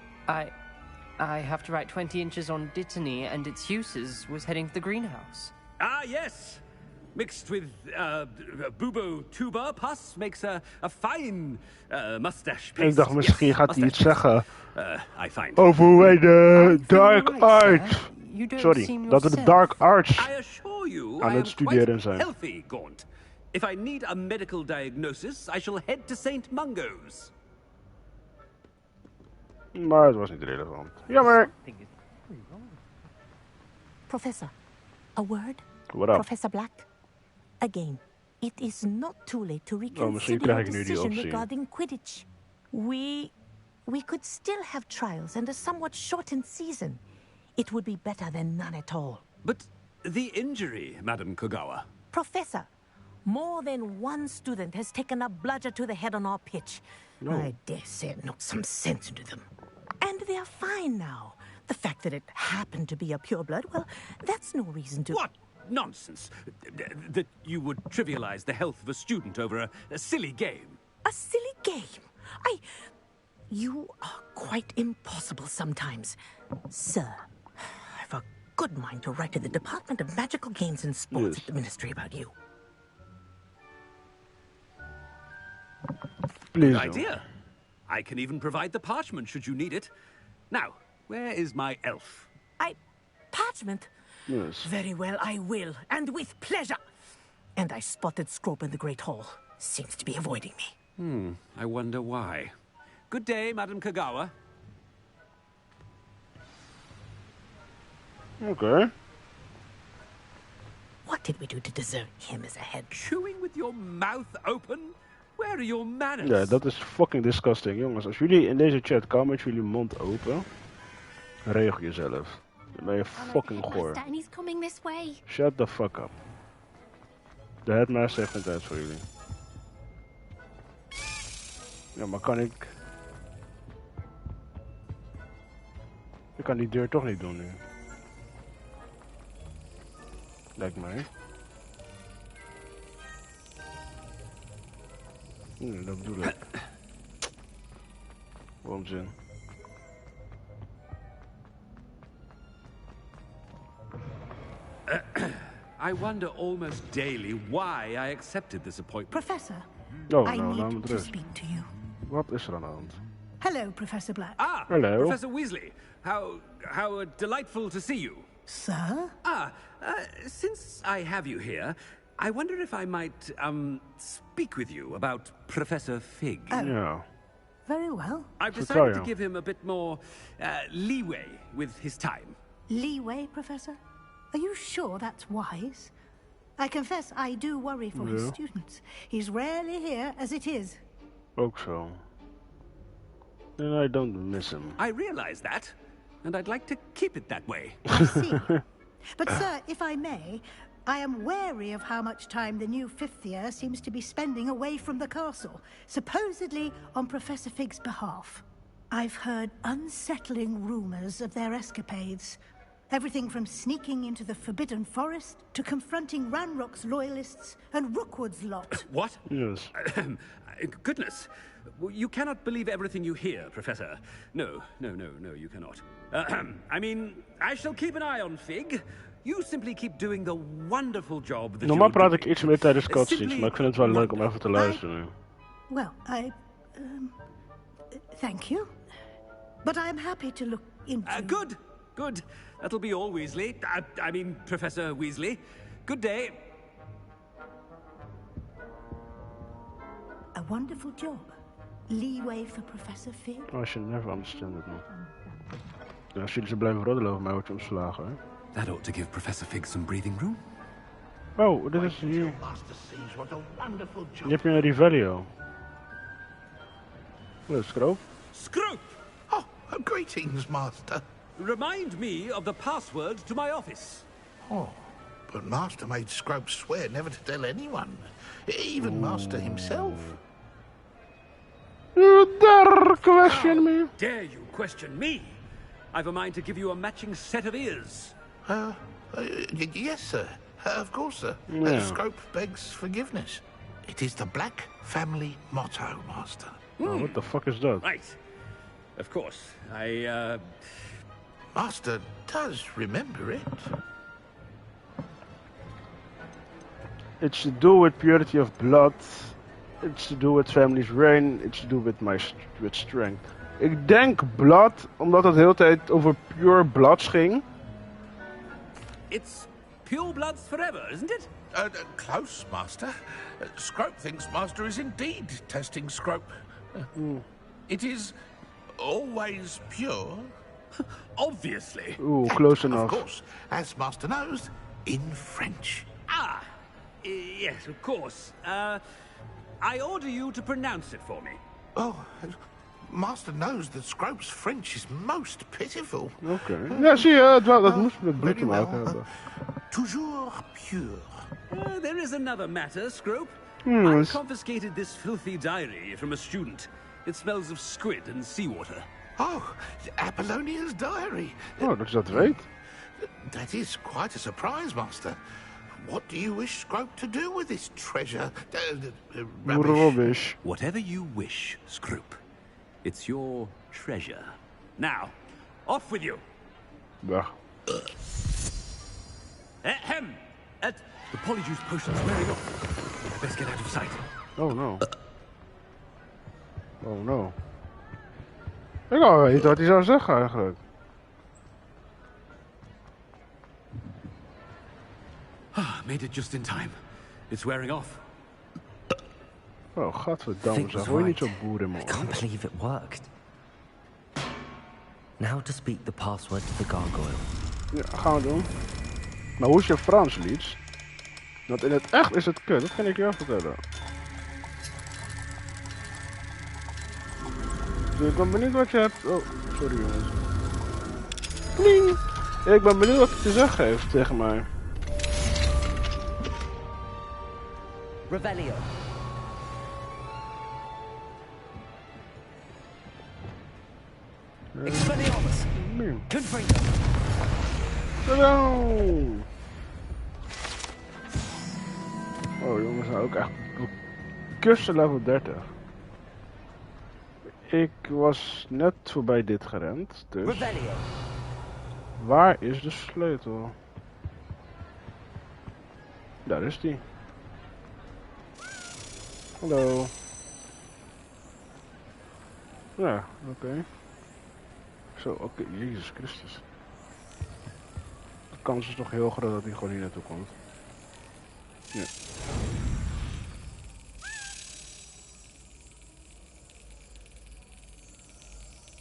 I have to write 20 inches on Dittany and its uses was heading to the greenhouse. Ah, yes. Mixed with bubo tuber pus makes a fine mustache paste. Ik dacht misschien gaat hij iets zeggen I find. over hoe wij de dark arts... Sorry, dat we de dark arts aan het studeren zijn. Healthy, Gaunt. If I need a medical diagnosis, I shall head to St. Mungo's. Maar het was niet relevant. Jammer. Professor, a word? What up? Professor Black? Again, it is not too late to reconsider your decision regarding Quidditch. We could still have trials and a somewhat shortened season. It would be better than none at all. But the injury, Madam Kogawa. Professor, more than one student has taken a bludger to the head on our pitch. No. I dare say it knocked some sense into them. And they're fine now. The fact that it happened to be a pureblood, well, that's no reason to... What nonsense! That you would trivialize the health of a student over a silly game. A silly game? You are quite impossible sometimes. Sir, I've a good mind to write to the Department of Magical Games and Sports at the Ministry about you. Please. Good idea. I can even provide the parchment should you need it. Now, where is my elf? Parchment? Yes. Very well, I will, and with pleasure. And I spotted Scrope in the Great Hall. Seems to be avoiding me. I wonder why. Good day, Madam Kogawa. Okay. What did we do to deserve him as a head? Chewing with your mouth open? Where are your manners? Ja, dat is fucking disgusting, jongens. Als jullie in deze chat komen met jullie mond open, regel jezelf. Dan ben je fucking goor. And he's coming this way. Shut the fuck up. De headmaster heeft geen tijd voor jullie. Ja, maar kan ik... Ik kan die deur toch niet doen nu. Lijkt mij. Dat bedoel ik. Waanzin. I wonder almost daily why I accepted this appointment. Professor, Oh, I nou, laat me need to rust. speak to you. Wat is er aan de hand? Hello, Professor Black. Ah, hello. Professor Weasley. How delightful to see you. Sir? Since I have you here, I wonder if I might, speak with you about Professor Fig. Oh. Ja. Very well. I've decided to give him a bit more, leeway with his time. Leeway, Professor? Are you sure that's wise? I confess I do worry for his students. He's rarely here as it is. Ook zo. And I don't miss him. I realize that, and I'd like to keep it that way. I see. But, sir, if I may, I am wary of how much time the new fifth year seems to be spending away from the castle, supposedly on Professor Fig's behalf. I've heard unsettling rumors of their escapades. Everything from sneaking into the Forbidden Forest to confronting Ranrock's loyalists and Rookwood's lot. What? Yes. Goodness. You cannot believe everything you hear, Professor. No, you cannot. I mean, I shall keep an eye on Fig. You simply keep doing the wonderful job that Normaal you're praat ik iets meer tijdens cutscenes, maar ik vind het wel leuk om even te luisteren. Well, thank you. But I am happy to look into... Good. That'll be all, Weasley. I mean, Professor Weasley. Good day. A wonderful job. Leeway for Professor Fig. Oh, I should never understand it, man. Ja, als jullie zo blijven roddelen over mij, word je ontslagen, hè? That ought to give Professor Fig some breathing room. Oh, dit is nieuw. Je hebt hier een Revelio. Wat is Scrope? Scrope! Oh, greetings, Master. Remind me of the password to my office. Oh, but Master made Scrope swear never to tell anyone, even Master himself. You dare question me? How dare you question me? I've a mind to give you a matching set of ears. Yes, sir. Of course, sir. Yeah. Scrope begs forgiveness. It is the Black family motto, Master. Oh, what the fuck is that? Right. Of course. Master does remember it. It's to do with purity of blood. It's to do with family's reign. It's to do with with strength. Ik denk blood, omdat het de hele tijd over pure bloods ging. It's pure bloods forever, isn't it? Close, Master. Scrope thinks Master is indeed testing Scrope. It is always pure. Obviously. Ooh, close and, enough. Of course, as Master knows, in French. Ah, yes, of course. I order you to pronounce it for me. Oh, Master knows that Scrope's French is most pitiful. Oké. Ja, zie je, dat moest met bloed te maken hebben. Toujours pure. There is another matter, Scrope. I confiscated this filthy diary from a student. It smells of squid and seawater. Oh, Apollonia's diary. Oh, dat je dat weet. That is quite a surprise, Master. What do you wish Scrope to do with this treasure? Rubbish. Whatever you wish, Scrope. It's your treasure. Now, off with you. Weg. Ahem. The polyjuice potion's wearing off. I best get out of sight. Oh no. Oh no. Ik wou weten wat hij zou zeggen eigenlijk. Made it just in time. It's wearing off. Oh, godverdamme, zeg. Hoor je niet zo boeren, man. I can't believe it worked. Now to speak the password to the gargoyle. Ja, gaan we doen. Maar hoe is je Frans, Lieds? Want in het echt is het kut, dat kan ik je wel vertellen. Dus ik ben benieuwd wat je hebt. Oh, sorry jongens. Pling! Ik ben benieuwd wat hij te zeggen heeft tegen mij. Revelio. Expelliarmus. Confringo. Hallo! Oh jongens, nou ook echt kussen level 30. Ik was net voorbij dit gerend, dus... Revelio. Waar is de sleutel? Daar is die. Hallo. Ja, oké. Zo, oké, Jezus Christus. De kans is toch heel groot dat hij gewoon hier naartoe komt. Ja.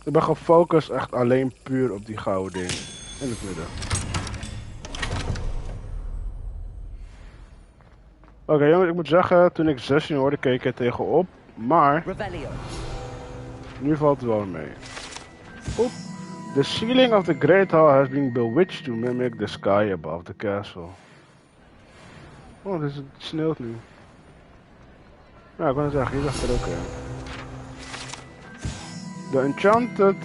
Ik ben gefocust echt alleen puur op die gouden ding. In het midden. Oké, jongens, ik moet zeggen, toen ik 16 hoorde keek ik er tegenop, maar... Revelio. Nu valt het wel mee. Oep. The ceiling of the Great Hall has been bewitched to mimic the sky above the castle. Oh, het sneeuwt nu. Ja, ik kan het zeggen, hier zag er ook in. The enchanted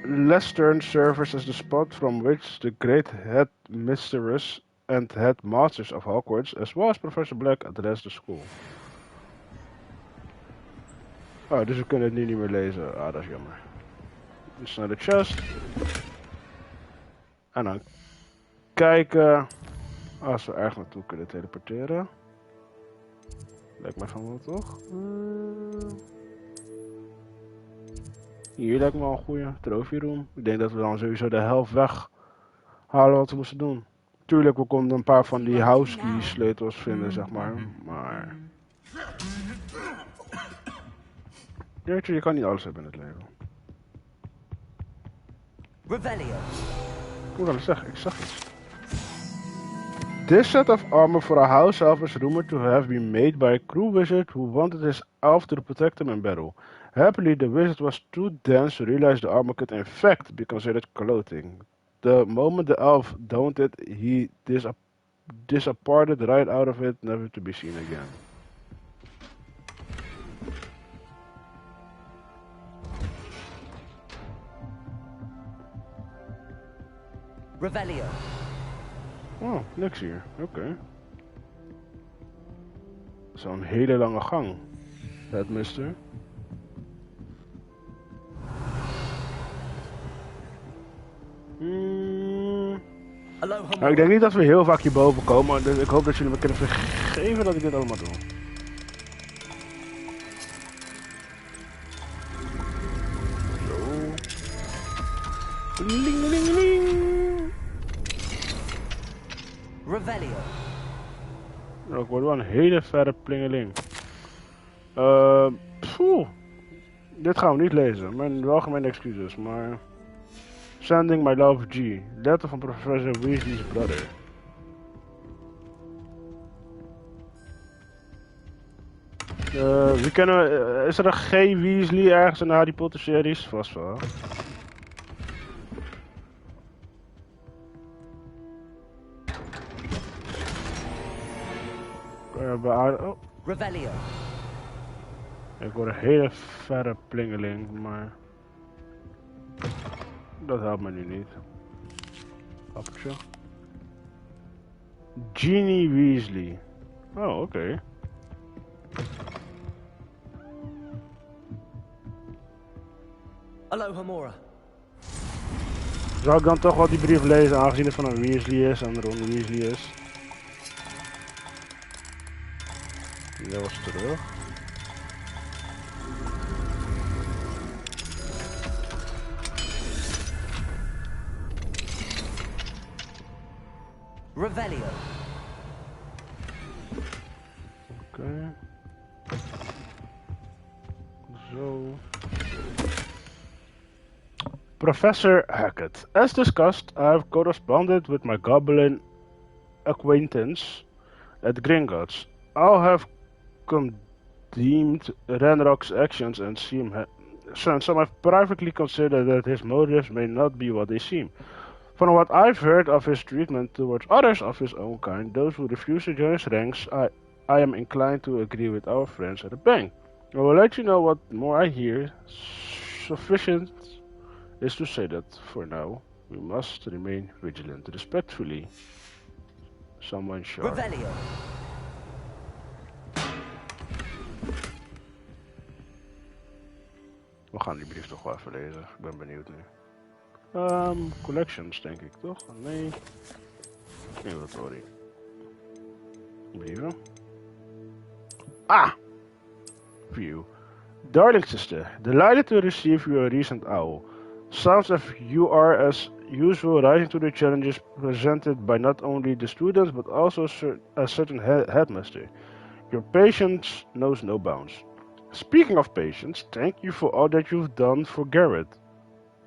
Lestern serves as the spot from which the great head mistress and head masters of Hogwarts, as well as Professor Black, address the school. Oh, dus we kunnen het nu niet meer lezen. Ah, dat is jammer. Dus naar de chest. En dan kijken als we ergens naartoe kunnen teleporteren. Lijkt mij van wel, toch? Hier lijkt me wel een goede trophy room. Ik denk dat we dan sowieso de helft weghalen wat we moesten doen. Tuurlijk, we konden een paar van die house key sleutels vinden, zeg maar. Maar... je kan niet alles hebben in het leven. Revelio. Hoe kan ik zeggen? Ik zag iets. This set of armor for a house elf is rumored to have been made by a crew wizard who wanted his elf to protect him in battle. Happily, the wizard was too dense to realize the armor could in fact be considered clothing. The moment the elf donned it, he disappeared right out of it, never to be seen again. Revelio. Oh, niks hier. Oké. Zo'n hele lange gang. Dat mister. Nou, ik denk niet dat we heel vaak hierboven komen, dus ik hoop dat jullie me kunnen vergeven dat ik dit allemaal doe. Zo. Ling, ling, ling. Revelio. Nou, ik word wel een hele verre plingeling. Dit gaan we niet lezen. Mijn welgemeende excuses, maar... Sending my love G. Letter van Professor Weasley's brother. Wie kennen we... is er een G. Weasley ergens in de Harry Potter series? Vast wel. Oh. Revelio. Ik word een hele verre plingeling, maar... Dat helpt me nu niet. Appeltje. Ginny Weasley. Oh, oké. Aloha Mora. Zou ik dan toch wel die brief lezen, aangezien het van een Weasley is en Ron Weasley is? Dat was terug. Revelio. Oké. Zo. Professor Hackett. As discussed, I have corresponded with my goblin acquaintance at Gringotts. I have condemned Ranrock's actions and some have privately considered that his motives may not be what they seem. From what I've heard of his treatment towards others of his own kind, those who refuse to join his ranks, I am inclined to agree with our friends at the bank. I will let you know what more I hear. Sufficient is to say that, for now, we must remain vigilant. Respectfully, someone sharp. Revelio. We gaan die brief toch wel even lezen. Ik ben benieuwd nu. Collections denk ik toch? Nee. Inventory. Brieven. Ah! View. Darling sister, delighted to receive your recent owl. Sounds as if you are as usual rising to the challenges presented by not only the students but also a certain headmaster. Your patience knows no bounds. Speaking of patience, thank you for all that you've done for Garrett.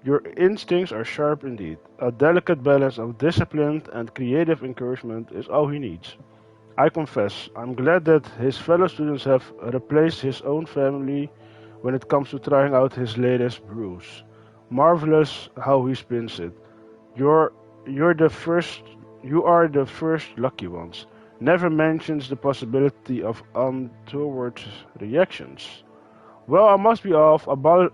Your instincts are sharp indeed. A delicate balance of discipline and creative encouragement is all he needs. I confess, I'm glad that his fellow students have replaced his own family when it comes to trying out his latest brews. Marvelous how he spins it. You are the first lucky ones. Never mentions the possibility of untoward reactions. Well, I must be off.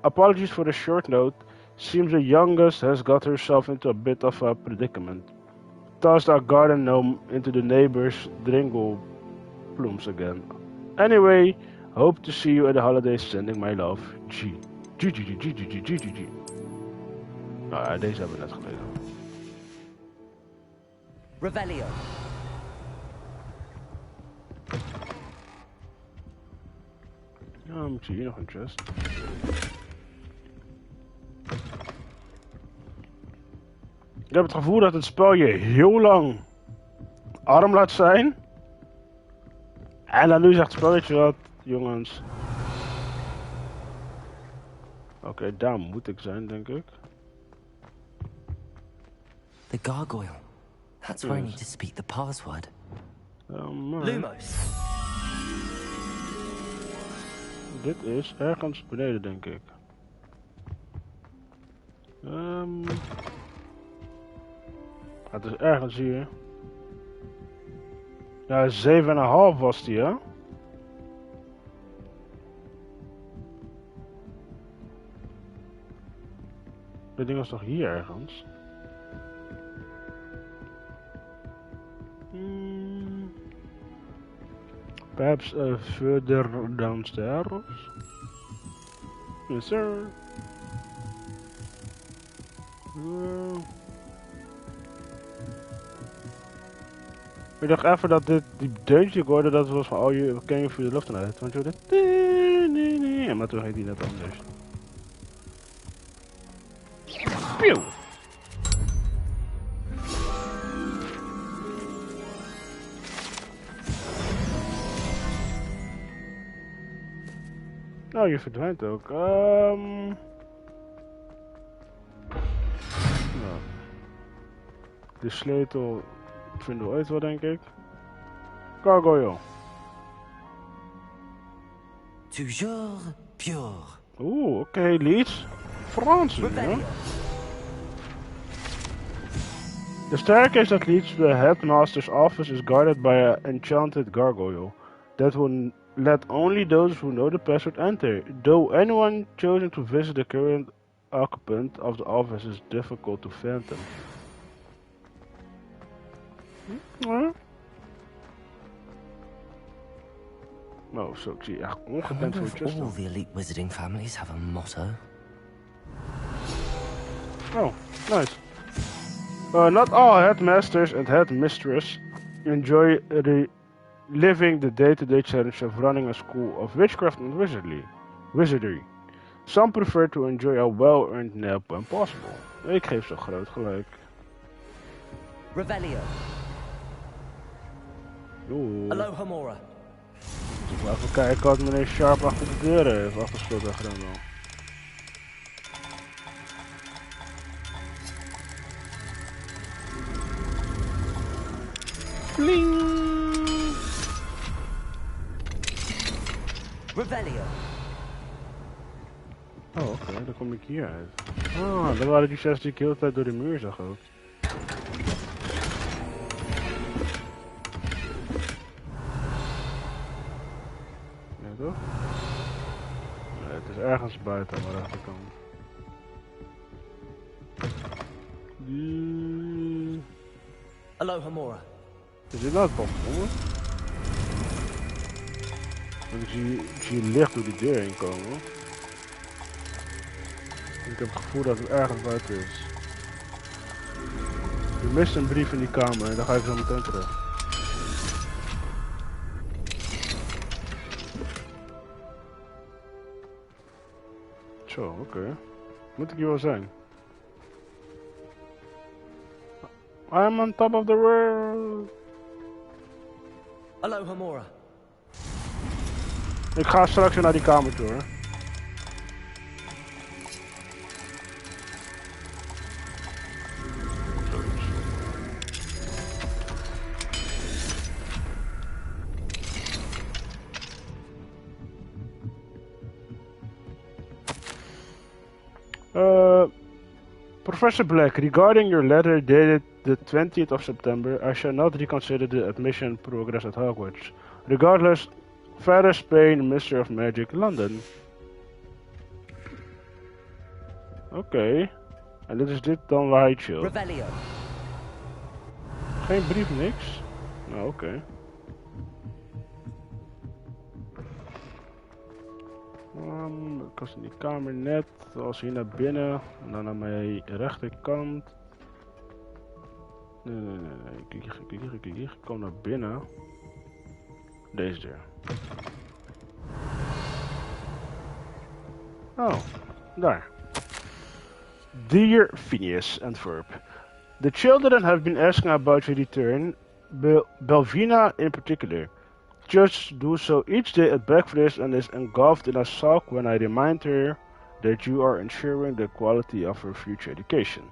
Apologies for the short note. Seems the youngest has got herself into a bit of a predicament. Tossed our garden gnome into the neighbor's dringle plumes again. Anyway, hope to see you at the holidays. Sending my love. G. G. Nou ja, deze hebben we net gelezen. Revelio. Ja, dan moet je hier nog een chest. Ik heb het gevoel dat het spel je heel lang arm laat zijn. En dan nu zegt het spelletje wat, jongens. Oké, daar moet ik zijn, denk ik. The gargoyle. That's where I need to speak the password. Lumos. Dit is ergens beneden, denk ik. Het is ergens hier. Ja, 7,5 was die, hè? Dit ding was toch hier ergens? Perhaps further downstairs? Yes, sir. Ik dacht even dat die deuntje ik hoorde, dat was van, oh, je ken je via de lucht eruit. Want je hoorde, nee, maar toen ging die net anders. Pew! Oh, je verdwijnt ook. Nou. De sleutel vinden we ooit wel, denk ik. Gargoyle. Toujours pure. Oeh, oké, Leeds. Frans, hè? The staircase that leads to the headmaster's office is guarded by an enchanted gargoyle that will let only those who know the password enter. Though anyone choosing to visit the current occupant of the office is difficult to fathom. Oh, zo zie je echt ongekend I voor wonder if all the elite wizarding families have a motto. Oh, nice. Not all headmasters and headmistresses enjoy living the day-to-day challenge of running a school of witchcraft and wizardry. Some prefer to enjoy a well-earned nap when possible. Ik geef ze groot gelijk. Revelio. Oeh. Aloha Mora. Ik wil even kijken wat meneer Sharp achter de deur heeft afgesloten achter hem al. Bling! Revelio. Oh, oké, dan kom ik hier uit. Ah, dan waren die 6 die ik de hele tijd door de muur zag ook. Ja, toch? Nee, het is ergens buiten aan de rechterkant. Aloha Mora. Is dit nou het plafond? Want ik zie licht door die deur heen komen. Ik heb het gevoel dat het ergens buiten is. Je mist een brief in die kamer en dan ga ik zo meteen terug. Zo, oké. Moet ik hier wel zijn? I'm on top of the world. Aloha Mora. Ik ga straks weer naar die kamer toe, hoor. Professor Black, regarding your letter dated the 20th of September, I shall not reconsider the admission progress at Hogwarts. Regardless, Father Spain, Mister of Magic, London. Oké. En dit is dit dan waar hij chill. Revelio. Geen brief, niks? Nou, oké. Ik was in die kamer net, als hier naar binnen en dan naar mijn rechterkant. Nee. Ik kom naar binnen. Deze deur. Oh, daar. Dear Phineas and Ferb, the children have been asking about your return, Belvina in particular. Just do so each day at breakfast and is engulfed in a sulk when I remind her that you are ensuring the quality of her future education.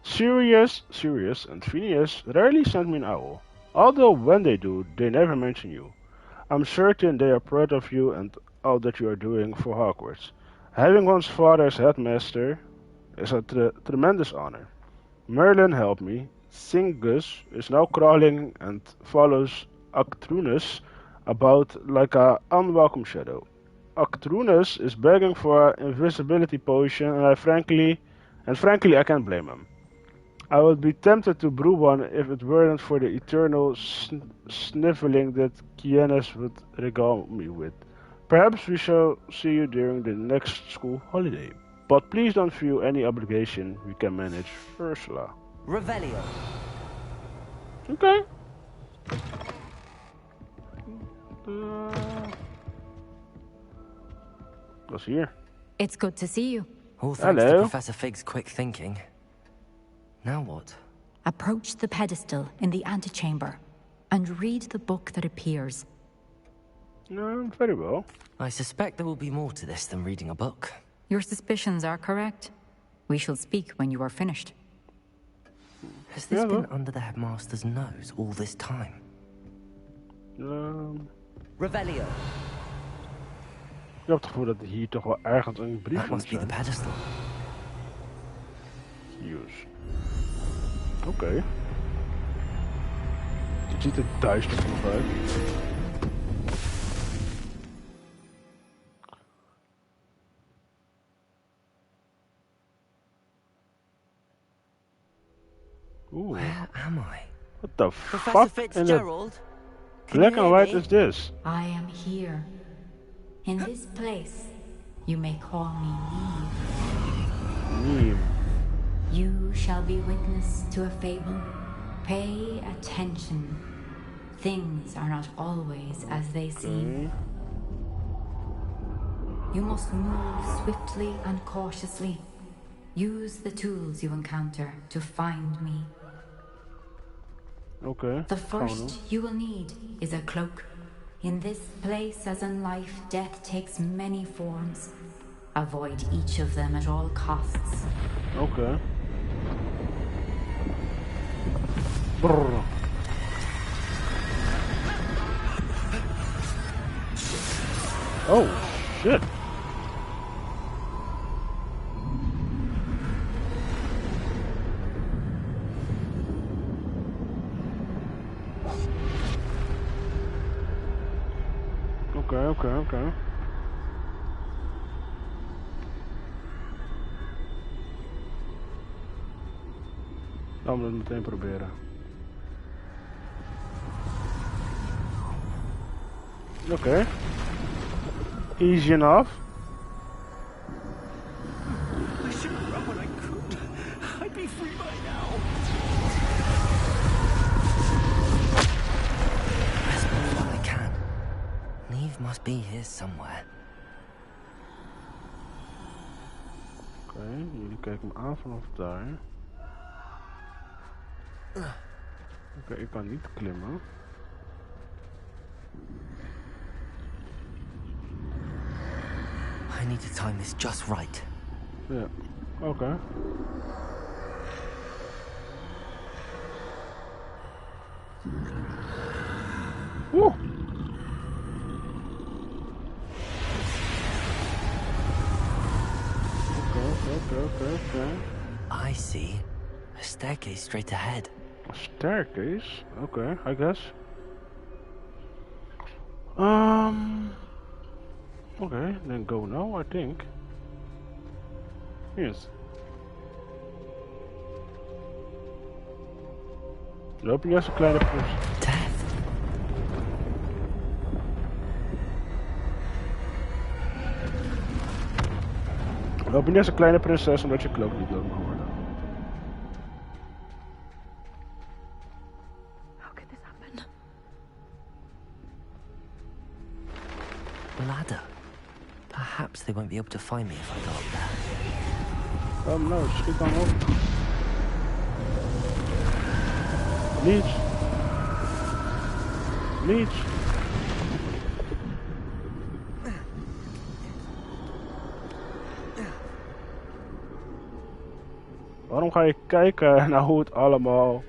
Sirius and Phineas rarely send me an owl, although when they do, they never mention you. I'm certain they are proud of you and all that you are doing for Hogwarts. Having one's father as headmaster is a tremendous honor. Merlin helped me. Singus is now crawling and follows Actrunus about like a unwelcome shadow. Actrunus is begging for an invisibility potion and frankly I can't blame him. I would be tempted to brew one if it weren't for the eternal sniveling that Kienes would regale me with. Perhaps we shall see you during the next school holiday. But please don't feel any obligation, we can manage Ursula. Revelio. Oké. Dat is hier. It's good to see you. All thanks to Professor Fig's quick thinking. Now what? Approach the pedestal in the antechamber and read the book that appears. Very well. I suspect there will be more to this than reading a book. Your suspicions are correct. We shall speak when you are finished. Has this been under the headmaster's nose all this time? Revelio. Ik heb het gevoel dat hier toch wel ergens een brief That must be the pedestal. Use. Oké. Het ziet er duister genoeg uit. Where am I? What the fuck in the black and white is this? I am here. In this place, you may call me Neve. You shall be witness to a fable. Pay attention. Things are not always as they seem. You must move swiftly and cautiously. Use the tools you encounter to find me. Okay. The first you will need is a cloak. In this place, as in life, death takes many forms. Avoid each of them at all costs. Okay. Brrr. Oh, shit. Okay. Laten we het meteen proberen. Oké. Easy enough. I shouldn't run when I could. I'd be free by now. Let's do what I can. Neve must be here somewhere. Oké, jullie kijken me aan vanaf daar. Oké, ik kan niet klimmen. I need to time this just right. Ja, oké. Oeh! Okay. I see. A staircase straight ahead. A staircase? Okay, I guess. Okay, then go now, I think. Yes. Loop je eerst een kleine post. Loop je eerst een kleine prinses omdat je klok niet dood mag worden. Ladder. Perhaps they won't be able to find me if I go up there. No, schiet dan op. Niets. Waarom ga je kijken naar hoe het allemaal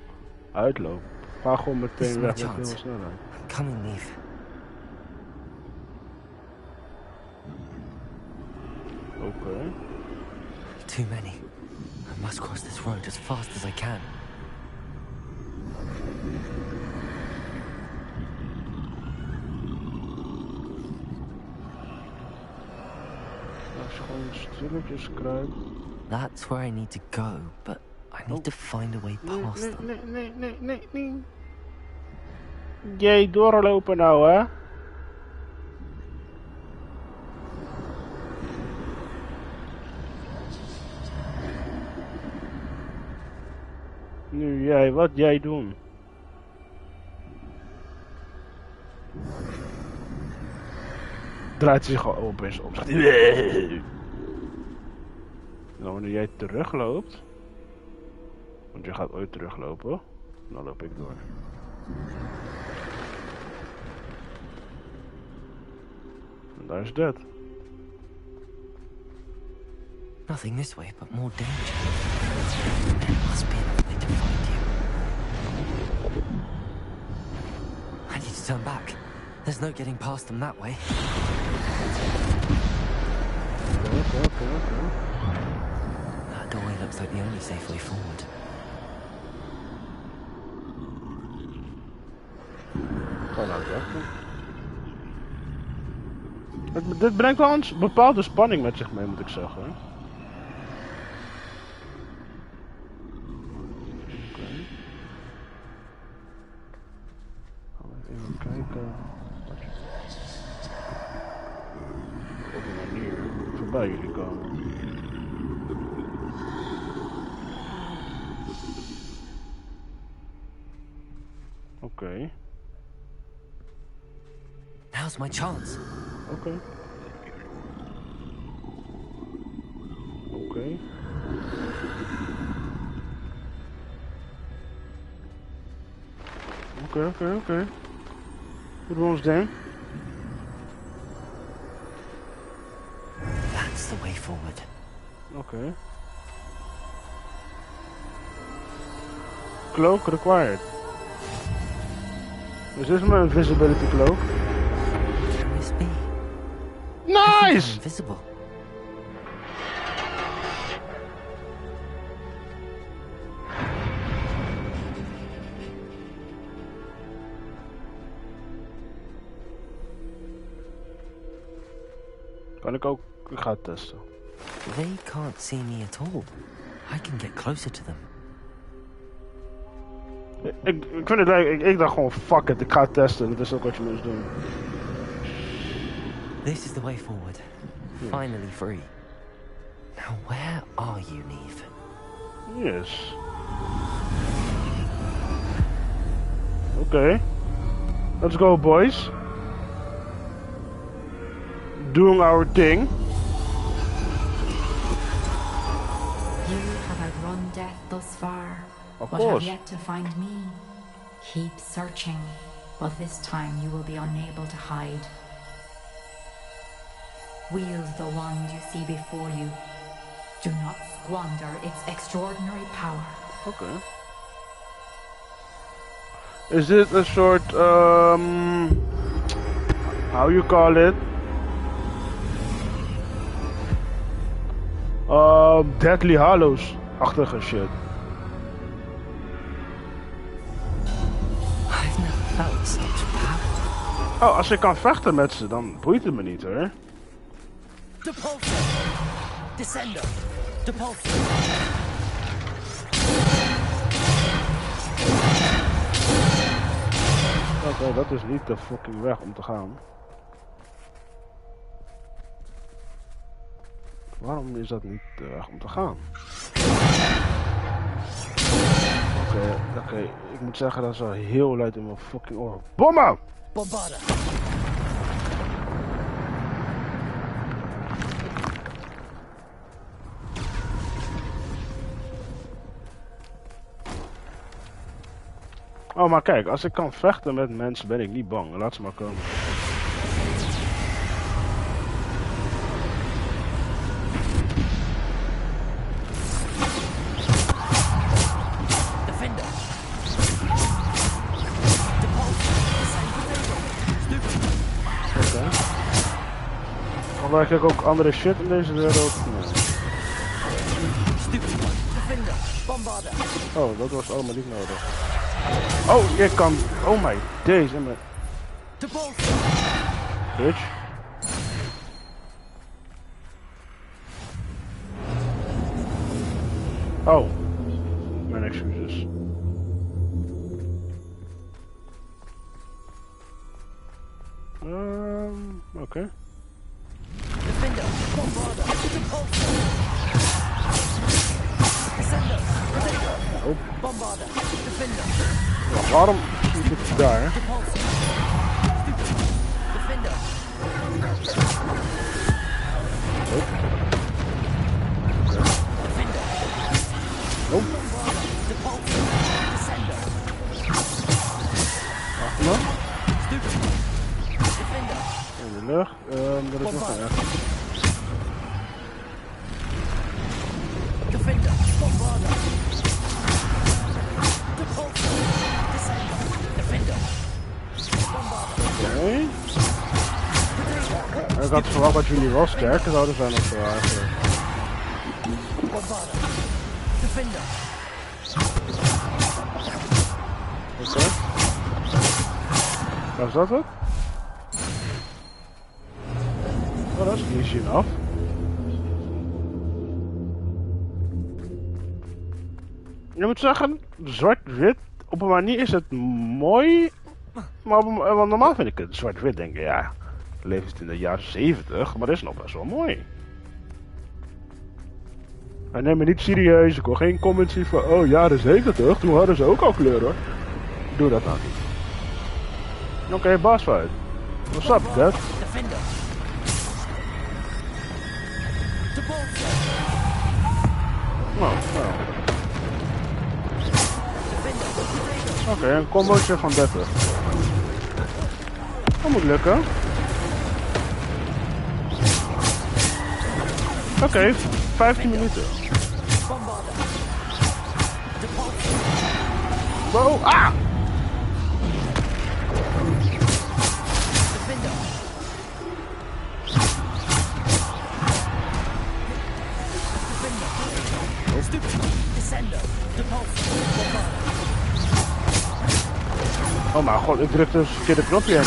uitloopt? Ga gewoon meteen weg met heel snelheid. Coming, Neve. Okay. Too many. I must cross this road as fast as I can. Als je gewoon stilletjes kruipt. That's where I need to go, but I need to find a way past them. Nee. Jij doorlopen nou, hè? Nu jij, wat jij doen? draait hij zich gewoon opeens om. Zegt hij... Nou, wanneer jij terugloopt... Want je gaat ooit teruglopen. Dan loop ik door. En daar is dat. Nothing this way, but more danger. There must be another way to find you. I need to turn back. There's no getting past them that way. Okay. That doorway looks like the only safe way forward. Dit brengt wel een bepaalde spanning met zich mee, moet ik zeggen. Even kijken. Op een manier voorbij jullie komen. Oké. Now's my chance. Oké. What was then? That's the way forward. Okay. Cloak required. Is this my invisibility cloak? Curious bee. Nice! Invisible. Kan ik ook... Ik ga het testen. They can't see me at all. I can get closer to them. Ik vind het leuk. Ik dacht gewoon, fuck it, ik ga het testen. Dat is ook wat je moet doen. This is the way forward. Finally free. Now where are you, Neve? Yes. Okay. Let's go, boys. Doing our thing. You have outrun death thus far, of but course. have yet to find me. Keep searching, but this time you will be unable to hide. Wield the wand you see before you. Do not squander its extraordinary power. Okay. Is this a sort, how you call it? Deadly Hallows-achtige shit. I've never felt such power. Oh, als ik kan vechten met ze, dan boeit het me niet hoor. Depulsor! Descender! Depulsor! Oké, dat is niet de fucking weg om te gaan. Waarom is dat niet de weg om te gaan? Oké, ik moet zeggen dat is wel heel luid in mijn fucking oor. Bommen! Bombarda! Oh, maar kijk, als ik kan vechten met mensen ben ik niet bang. Laat ze maar komen. Gebruik ik ook andere shit in deze wereld? Nee. Oh, dat was allemaal niet nodig. Oh, je kan... Oh my days. Bitch. Oh. Mijn excuses. Oké. Defender, Bombarda, Depulsor! Descender, Predator! Oh. Bombarda, Defender! Ja, waarom zit ik daar? Defender! Oh. Wacht maar. In de lucht. Dat is nog een echt. Oké. Ik had verwacht dat jullie wel sterker zouden zijn of zo eigenlijk. Oké. Was dat het? Oh, dat is easy enough. Je moet zeggen, zwart-wit, op een manier is het mooi, maar want normaal vind ik het zwart-wit, denk ik, ja, leeft het in de jaren 70, maar dat is nog best wel mooi. Hij neemt me niet serieus, ik wil geen comments zien van, oh, jaren 70, toen hadden ze ook al kleur hoor. Doe dat nou niet. Oké, boss fight. What's up, Dad? Nou. Oké, een combootje van 30. Dat moet lukken. Oké, 15 minuten. Wow, ah! Oh mijn god, ik druk dus verkeerde knopje in.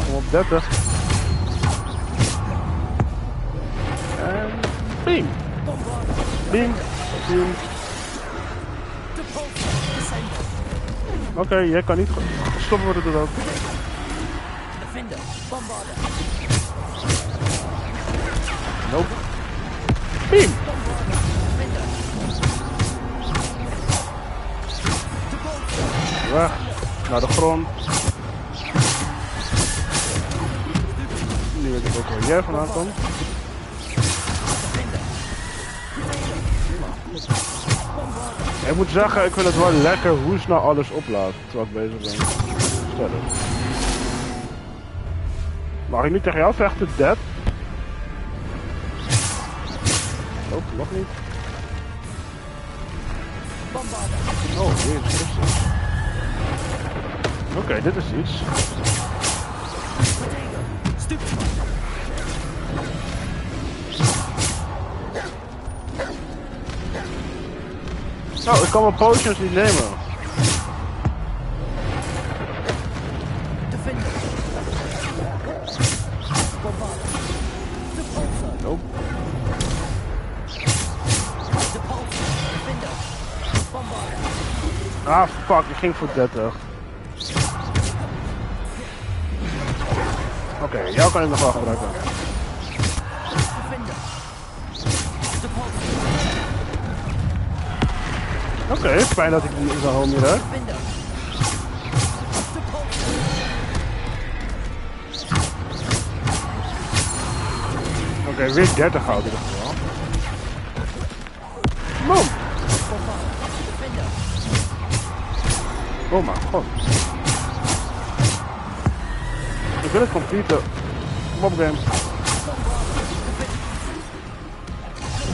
Kom op 30. En bing. Bing. Bing. Oké, jij kan niet gestopt worden door dat. Nope. Bing. Weg. Naar de grond. Nu weet ik ook waar jij vandaan komt. Ik moet zeggen, ik vind het wel lekker hoe snel alles oplaadt terwijl ik bezig ben. Sterren. Mag ik niet tegen jou vechten, Dad? Oh, nog niet. Oh, Jezus Christus. Oké, dit is iets. Oh, ik kan mijn potions niet nemen. Nope. Ah, fuck, ik ging voor 30. Oké, jou kan ik nog wel gebruiken. Oké, fijn dat ik die in zijn home hier heb. Oké, weer 30 goud in ieder geval. Boom! Oh mijn god. Ik wil het completen. Kom op, game.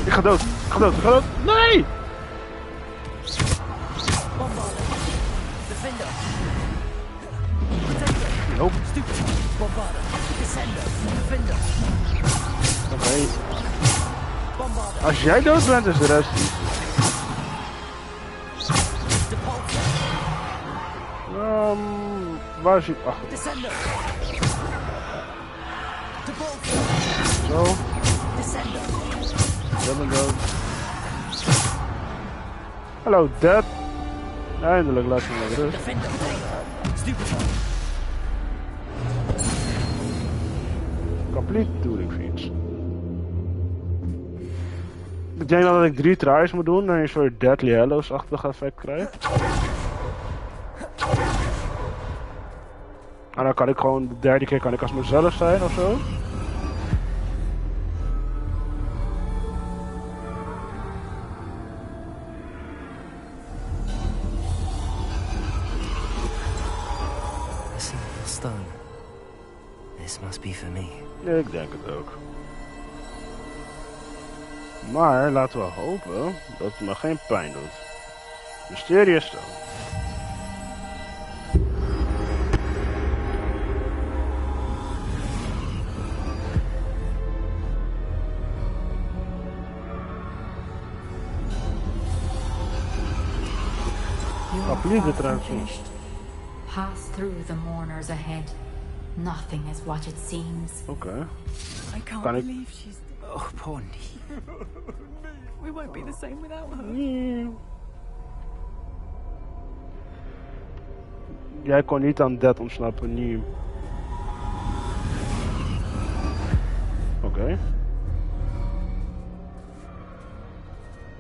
Ik ga dood. Ik ga dood. Ik ga dood. Nee! Nope. Oké. Als jij dood bent, is de rest niet. Waar is hij? Achter. Zo. Ik ben dood. Hallo, Dad. Eindelijk laat je me met rust. Complete touring fiets. Ik denk dat ik 3 tries moet doen en je soort Deadly Hallows-achtig effect krijgt. En dan kan ik gewoon de derde keer kan ik als mezelf zijn of zo. Stone. This must be for me. Ja, ik denk het ook. Maar laten we hopen dat het me geen pijn doet. Mysterious Stone. Appellieve trouwens. Pass through the mourners ahead. Nothing is what it seems. Oké. I can't believe she's... Oh, poor Nee. We won't be the same without her. Nee. Jij kon niet aan Dead ontsnappen, nee. Oké.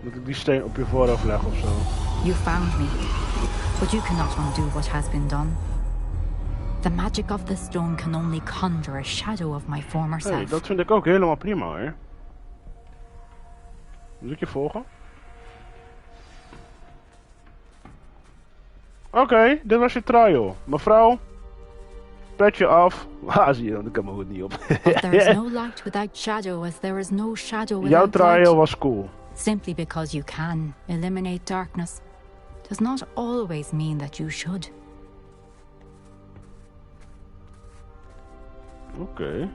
Moet ik die steen op je voorhoofd leggen of zo? You found me, but you cannot undo what has been done. The magic of the stone can only conjure a shadow of my former self. Hey, dat vind ik ook helemaal prima hoor. Moet ik je volgen? Oké, dit was je trial. Mevrouw, pet je af. Ah, zie je, ik heb mijn hoed niet op. There is no light without shadow, as there is no shadow without Jouw trial light. was cool. Simply because you can eliminate darkness does not always mean that you should. Oké.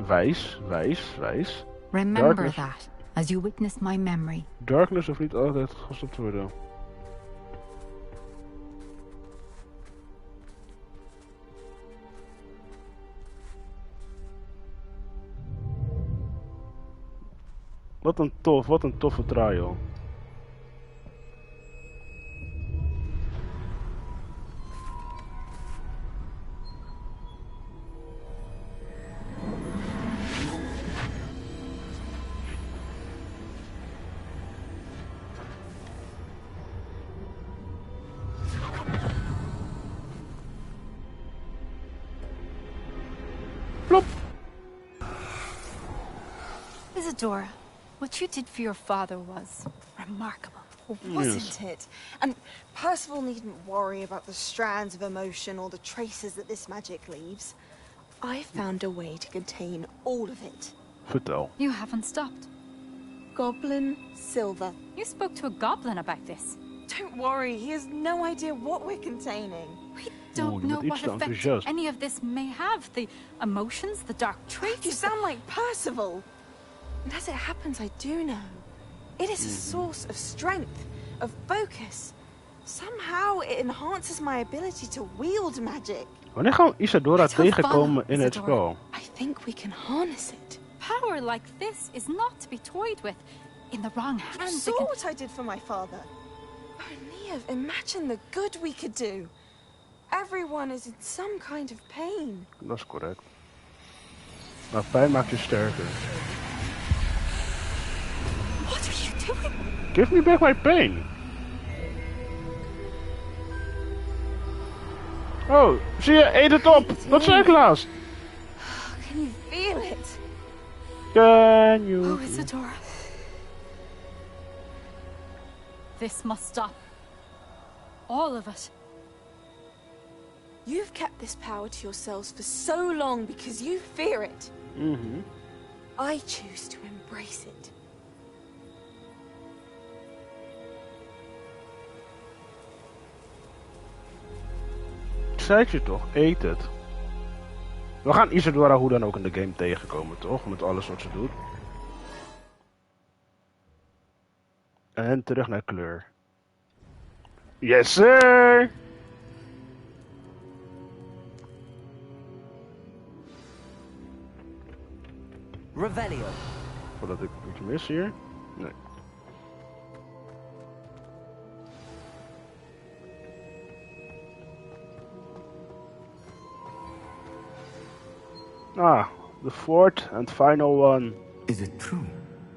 Wijs, wijs, wijs. Remember Darkness. that as you witness my memory. Darkness hoeft niet altijd gestopt te worden. Wat een toffe trial. Plop. Isadora, what you did for your father was remarkable. Wasn't it? And Percival needn't worry about the strands of emotion or the traces that this magic leaves. I found a way to contain all of it. Vertel. You haven't stopped. Goblin Silver. You spoke to a goblin about this. Don't worry, he has no idea what we're containing. We don't know what effect any of this may have. The emotions, the dark traits. You sound like Percival. And as it happens, I do know. It is a source of strength, of focus. Somehow it enhances my ability to wield magic. Wanneer gaan we Isadora tegenkomen in het spel? I think we can harness it. Power like this is not to be toyed with. In the wrong hands. You saw what I did for my father. Oh, Neve, imagine the good we could do. Everyone is in some kind of pain. Dat is correct. Maar pijn maakt je sterker. What are you doing? Give me back my pain. Oh, zie je? Eet het op. Dat zei ik laatst. Can you feel it? Can you? Oh, Isadora. This must stop. All of it. You've kept this power to yourselves for so long because you fear it. I choose to embrace it. Zei je toch? Eet het. We gaan Isadora hoe dan ook in de game tegenkomen, toch? Met alles wat ze doet. En terug naar kleur. Yes, sir! Revelio. Voordat ik iets mis hier. Nee. Ah, the fourth and final one. Is it true?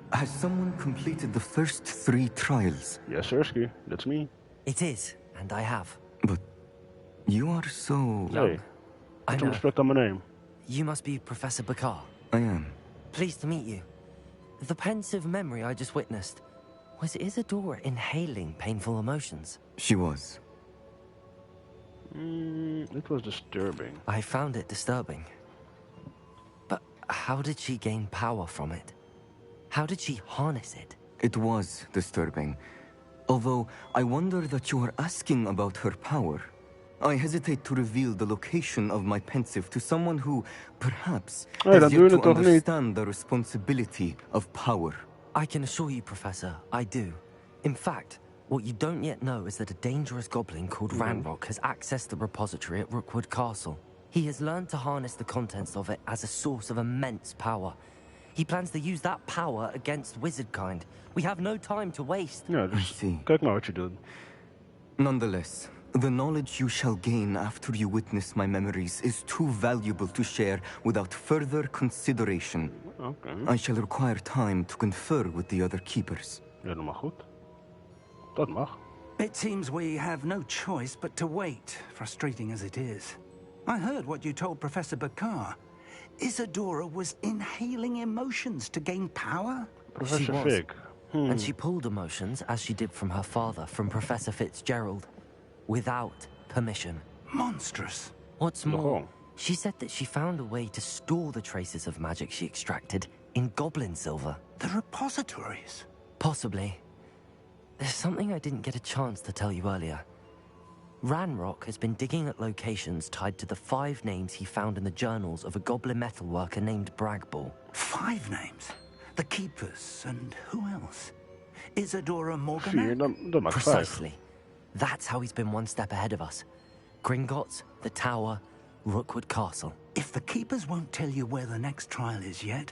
Has someone completed the first 3 trials? Yes, Sirski, that's me. It is, and I have. But you are so... young. I know. Respect on my name. You must be Professor Bakar. I am. Pleased to meet you. The pensive memory I just witnessed, was Isadora inhaling painful emotions? She was. It was disturbing. I found it disturbing. But how did she gain power from it? How did she harness it? It was disturbing. Although, I wonder that you are asking about her power. I hesitate to reveal the location of my pensive to someone who, perhaps, has yet to understand the responsibility of power. I can assure you, Professor, I do. In fact, what you don't yet know is that a dangerous goblin called Ranrock has accessed the repository at Rookwood Castle. He has learned to harness the contents of it as a source of immense power. He plans to use that power against wizardkind. We have no time to waste. Ja, dus kijk maar wat je doet. Nonetheless, the knowledge you shall gain after you witness my memories is too valuable to share without further consideration. Okay. I shall require time to confer with the other keepers. Ja, dat mag goed. Dat mag. It seems we have no choice but to wait, frustrating as it is. I heard what you told Professor Bakar. Isadora was inhaling emotions to gain power? Professor Fig. And she pulled emotions, as she did from her father, from Professor Fitzgerald, without permission. Monstrous. What's more, she said that she found a way to store the traces of magic she extracted in goblin silver. The repositories? Possibly. There's something I didn't get a chance to tell you earlier. Ranrock has been digging at locations tied to the 5 names he found in the journals of a goblin metalworker named Bragball. 5 names? The Keepers, and who else? Isadora Morgana? Precisely. That's how he's been one step ahead of us. Gringotts, the Tower, Rookwood Castle. If the Keepers won't tell you where the next trial is yet,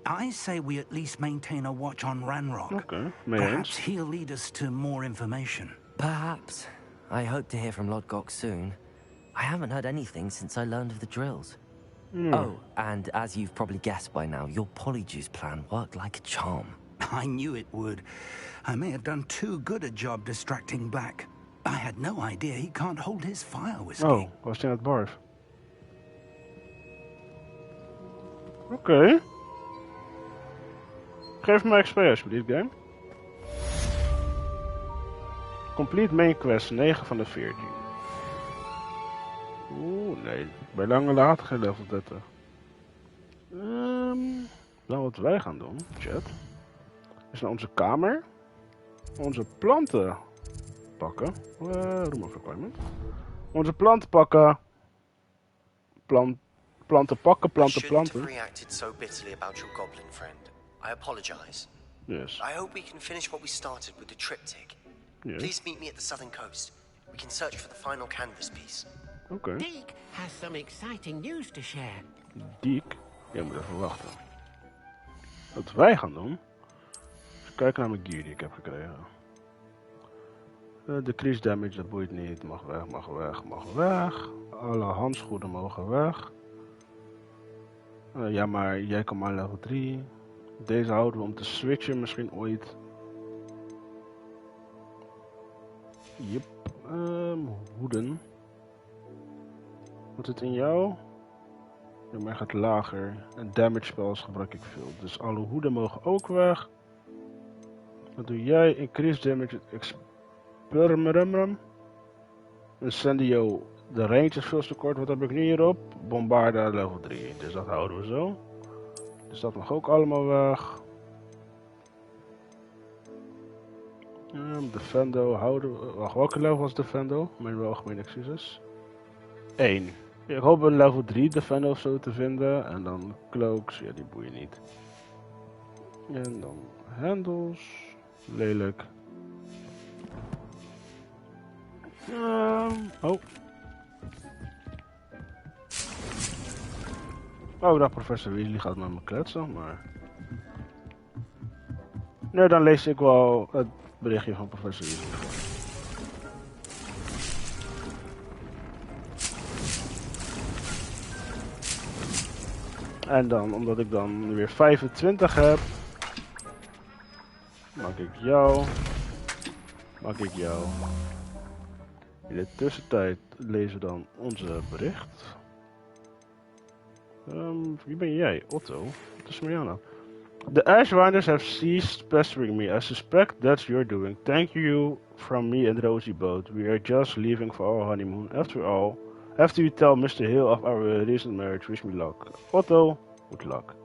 I say we at least maintain a watch on Ranrock. Okay, perhaps he'll lead us to more information. Perhaps. I hope to hear from Lodgok soon. I haven't heard anything since I learned of the drills. Oh, and as you've probably guessed by now, your Polyjuice plan worked like a charm. I knew it would. I may have done too good a job distracting Black. I had no idea he can't hold his fire whiskey. Oh, was hij aan het barf? Oké. Geef me XP alsjeblieft, game. Complete main quest, 9 van de 14. Oeh, nee. Bij lange later geen level 30. Dan wat wij gaan doen, chat, is naar onze kamer. Onze planten pakken. Room of requirement. Onze planten pakken. Planten pakken, planten. Shouldn't have reacted so bitterly about your goblin friend. I apologize. Yes. I hope we can finish what we started with the triptych. Yes. Please meet me at the southern coast. We can search for the final canvas piece. Okay. Deke has some exciting news to share. Deke? Jij moet even wachten. Wat wij gaan doen. Even kijken naar mijn gear die ik heb gekregen. Decrease damage, dat boeit niet. Mag weg, mag weg, mag weg. Alle handschoenen mogen weg. Ja, maar jij kan maar level 3. Deze houden we om te switchen misschien ooit. Yep. Hoeden. Wat zit in jou? Ja, maar gaat lager. En damage spells gebruik ik veel. Dus alle hoeden mogen ook weg. Wat doe jij? Increase damage. Experiment. Incendio. De range is veel te kort. Wat heb ik nu hierop? Bombarda level 3. Dus dat houden we zo. Dus dat mag ook allemaal weg. Defendo houden we. Wacht, welke level was Defendo? Mijn algemene excuses. 1. Ik hoop een level 3 Defendo of zo te vinden. En dan cloaks, ja die boeien niet. En dan handles. Lelijk. Oh. Oh, ik dacht professor Weasley gaat met me kletsen, maar... Nee, dan lees ik wel het berichtje van professor Weasley. En dan, omdat ik dan weer 25 heb, maak ik jou. In de tussentijd lezen we dan onze bericht. Wie ben jij? Otto? Wat is met jou nou? The Ashwinders have ceased pestering me. I suspect that's your doing. Thank you from me and Rosie both. We are just leaving for our honeymoon. After all, after you tell Mr. Hill of our recent marriage, wish me luck. Otto, good luck.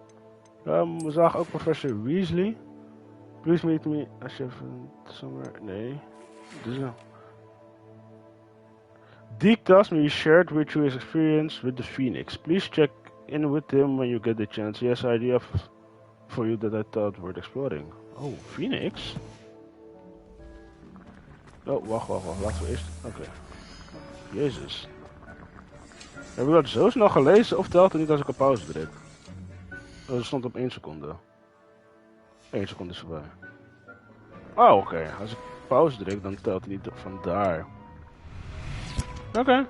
We zagen ook Professor Weasley. Please meet me as you have somewhere. Nee. Dus Deke tells me he shared with you his experience with the Phoenix. Please check in with him when you get the chance. He has an idea for you that I thought worth exploring. Oh, Phoenix? Oh, wacht. Laten we eerst... Oké. Jezus. Hebben we dat zo snel gelezen of telt het niet als ik op pauze druk? Oh, het stond op 1 seconde. 1 seconde is voorbij. Oh, oké. Als ik pauze druk, dan telt het niet van daar. Oké.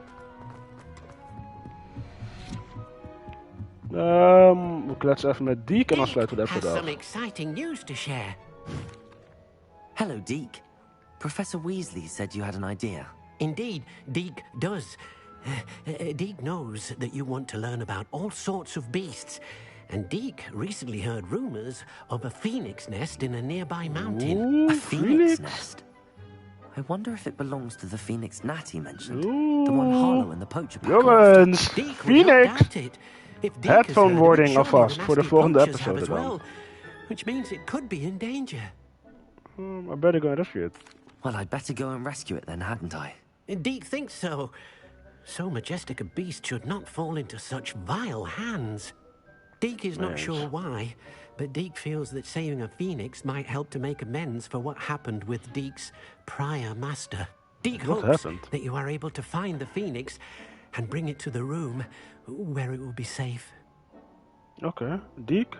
We kletsen even met Deke en dan sluiten we de episode af. Some exciting news to share. Hello, Deke. Professor Weasley said you had an idea. Indeed, Deke does. Deke knows that you want to learn about all sorts of beasts. And Deke recently heard rumors of a phoenix nest in a nearby mountain. Ooh, a phoenix nest? I wonder if it belongs to the phoenix Natty mentioned. Ooh. The one Harlow and the poacher pack. Jongens, Phoenix! Headphone wording alvast voor de volgende episode dan. Which means it could be in danger. I better go and rescue it. Well, I'd better go and rescue it then, hadn't I? Deke thinks so. So majestic a beast should not fall into such vile hands. Deke is not sure why, but Deke feels that saving a phoenix might help to make amends for what happened with Deke's prior master. Deke hopes that you are able to find the phoenix and bring it to the room where it will be safe. Oké, Deke.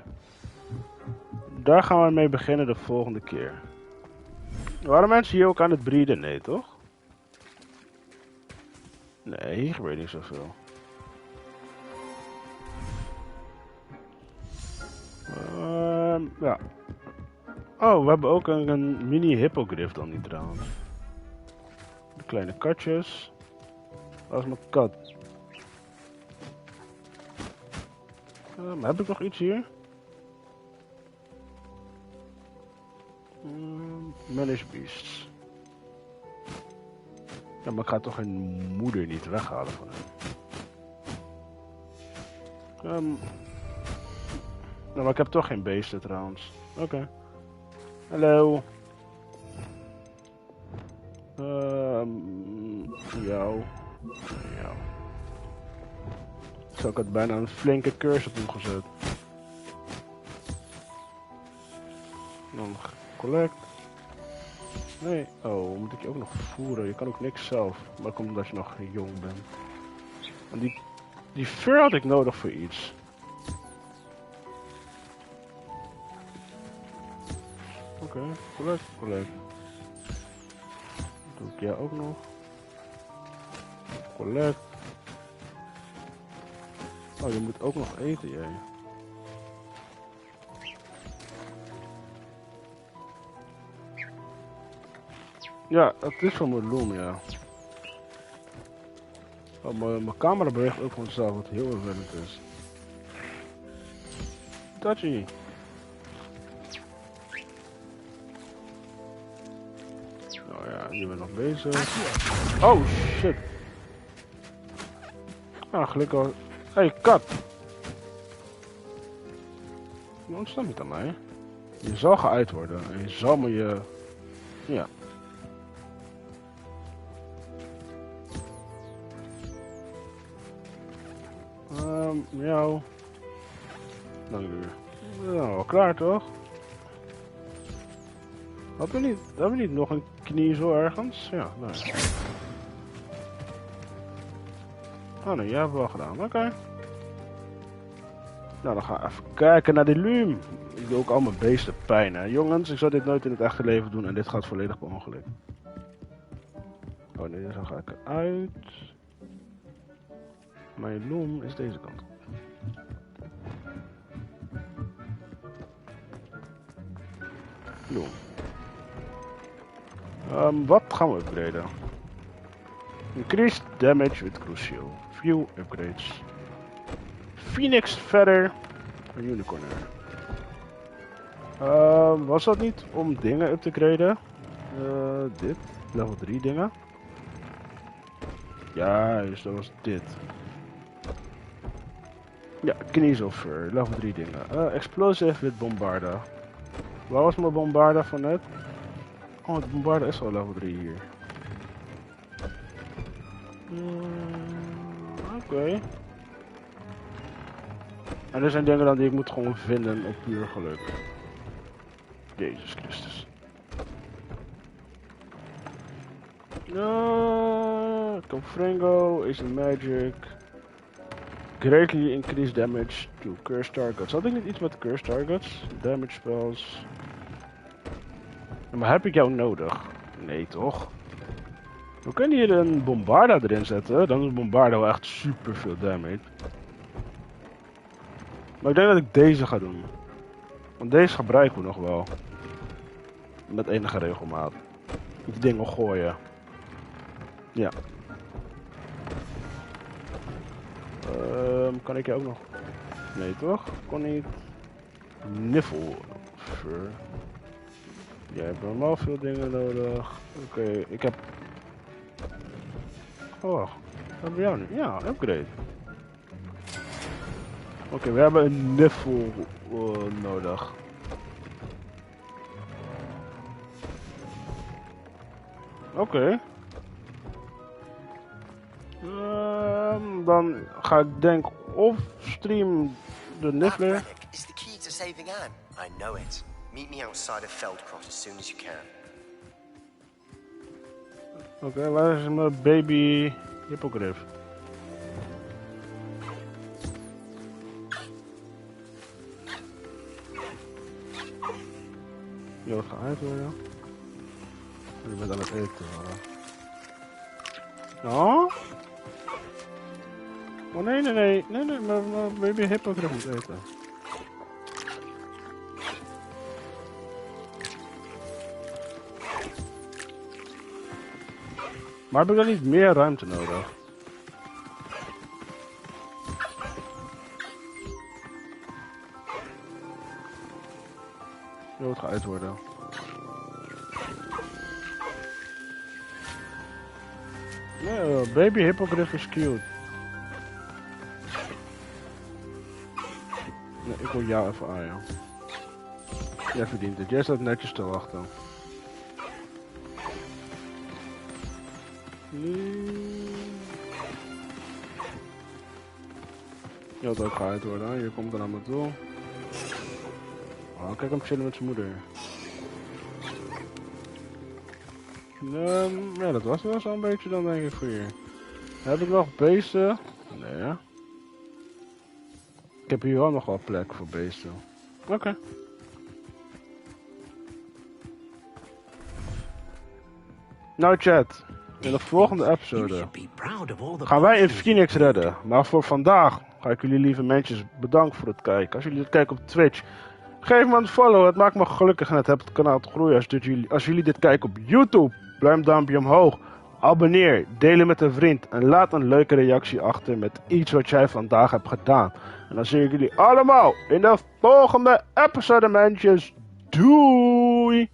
Daar gaan we mee beginnen de volgende keer. Waren mensen hier ook aan het breeden? Nee, toch? Nee, hier gebeurt niet zoveel. Ja. Oh, we hebben ook een mini hippogriff dan niet trouwens. De kleine katjes. Dat is mijn kat. Heb ik nog iets hier? Manage beasts. Ja, maar ik ga toch een moeder niet weghalen van hem. Nou, maar ik heb toch geen beesten trouwens. Oké. Hallo. Jou. Zo, ik had bijna een flinke curse op hem gezet. Dan collect. Nee. Oh, moet ik je ook nog voeren? Je kan ook niks zelf. Maar dat komt omdat je nog jong bent. En die fur had ik nodig voor iets. Oké, collect. Doe ik jij ook nog. Collect. Oh, je moet ook nog eten, jij. Ja, het is van mijn loom, ja. Oh, mijn camera beweegt ook vanzelf, wat heel vervelend is. Touchy. Oh ja, nu ben ik nog bezig. Oh shit. Ah, gelukkig al. Hey, kat. Je ontsnapt niet aan mij. Je zal geuit worden en je zal me je... Ja. Miauw. Dank u. Nou, klaar toch? Hebben we niet nog een knie zo ergens? Ja, nee. Oh nee, jij hebt wel gedaan. Oké. Nou, dan gaan we even kijken naar die luum. Ik doe ook al mijn beesten pijn, hè. Jongens, ik zou dit nooit in het echte leven doen en dit gaat volledig per ongeluk. Oh nee, dan ga ik eruit. Mijn loom is deze kant op. Loom. Wat gaan we upgraden? Increased damage with crucial. Few upgrades. Phoenix verder. Een unicorn was dat niet om dingen up te graden? Dit. Level 3 dingen. Ja, dus dat was dit. Ja, kniezelfur. Level 3 dingen. Explosive with bombarda. Waar was mijn bombarda van net? Oh, het bombarda is al level 3 hier. Oké. En er zijn dingen dan die ik moet gewoon vinden op puur geluk. Jezus Christus. Confringo is a magic. Greatly increase damage to cursed targets. Had ik niet iets met cursed targets? Damage spells. Maar heb ik jou nodig? Nee toch? We kunnen hier een bombarda erin zetten. Dan is bombarda wel echt super veel damage. Maar ik denk dat ik deze ga doen. Want deze gebruiken we nog wel. Met enige regelmaat. Die dingen gooien. Ja. Kan ik je ook nog? Nee toch? Kon niet. Niffel. Jij hebt normaal veel dingen nodig. Oké, ik heb... Oh wacht. Wat hebben we jou nu? Ja, upgrade. Oké, we hebben een niffel nodig. Oké. Dan ga ik denk of stream de niffler. Is the key to saving Anne. I know it. Meet me outside of Feldcroft as soon as you can. Oké, waar is mijn baby hippogriff? Je wordt geëind worden. Je bent aan het eten. Oh? Oh nee, mijn baby hippogriff moet eten. Maar heb ik dan niet meer ruimte nodig? Je wordt geüit worden. Nee, baby hippogriff is cute. Nee, ik wil jou even aan, joh. Jij verdient het. Jij staat netjes te wachten. Je wilt ook geüit worden, je komt er naar me toe. Oh, kijk hem chillen met zijn moeder. Ja, dat was wel zo'n beetje dan denk ik voor je. Heb ik nog beesten? Nee, hè? Ik heb hier wel nog wel plek voor beesten. Oké. Nou chat, in de volgende episode gaan wij in Phoenix redden. Maar voor vandaag ga ik jullie lieve mensen bedanken voor het kijken. Als jullie dit kijken op Twitch, geef me een follow. Het maakt me gelukkig en het helpt het kanaal te groeien. Als jullie dit kijken op YouTube, duim duimpje omhoog. Abonneer, delen met een vriend en laat een leuke reactie achter met iets wat jij vandaag hebt gedaan. En dan zie ik jullie allemaal in de volgende episode, mensen. Doei!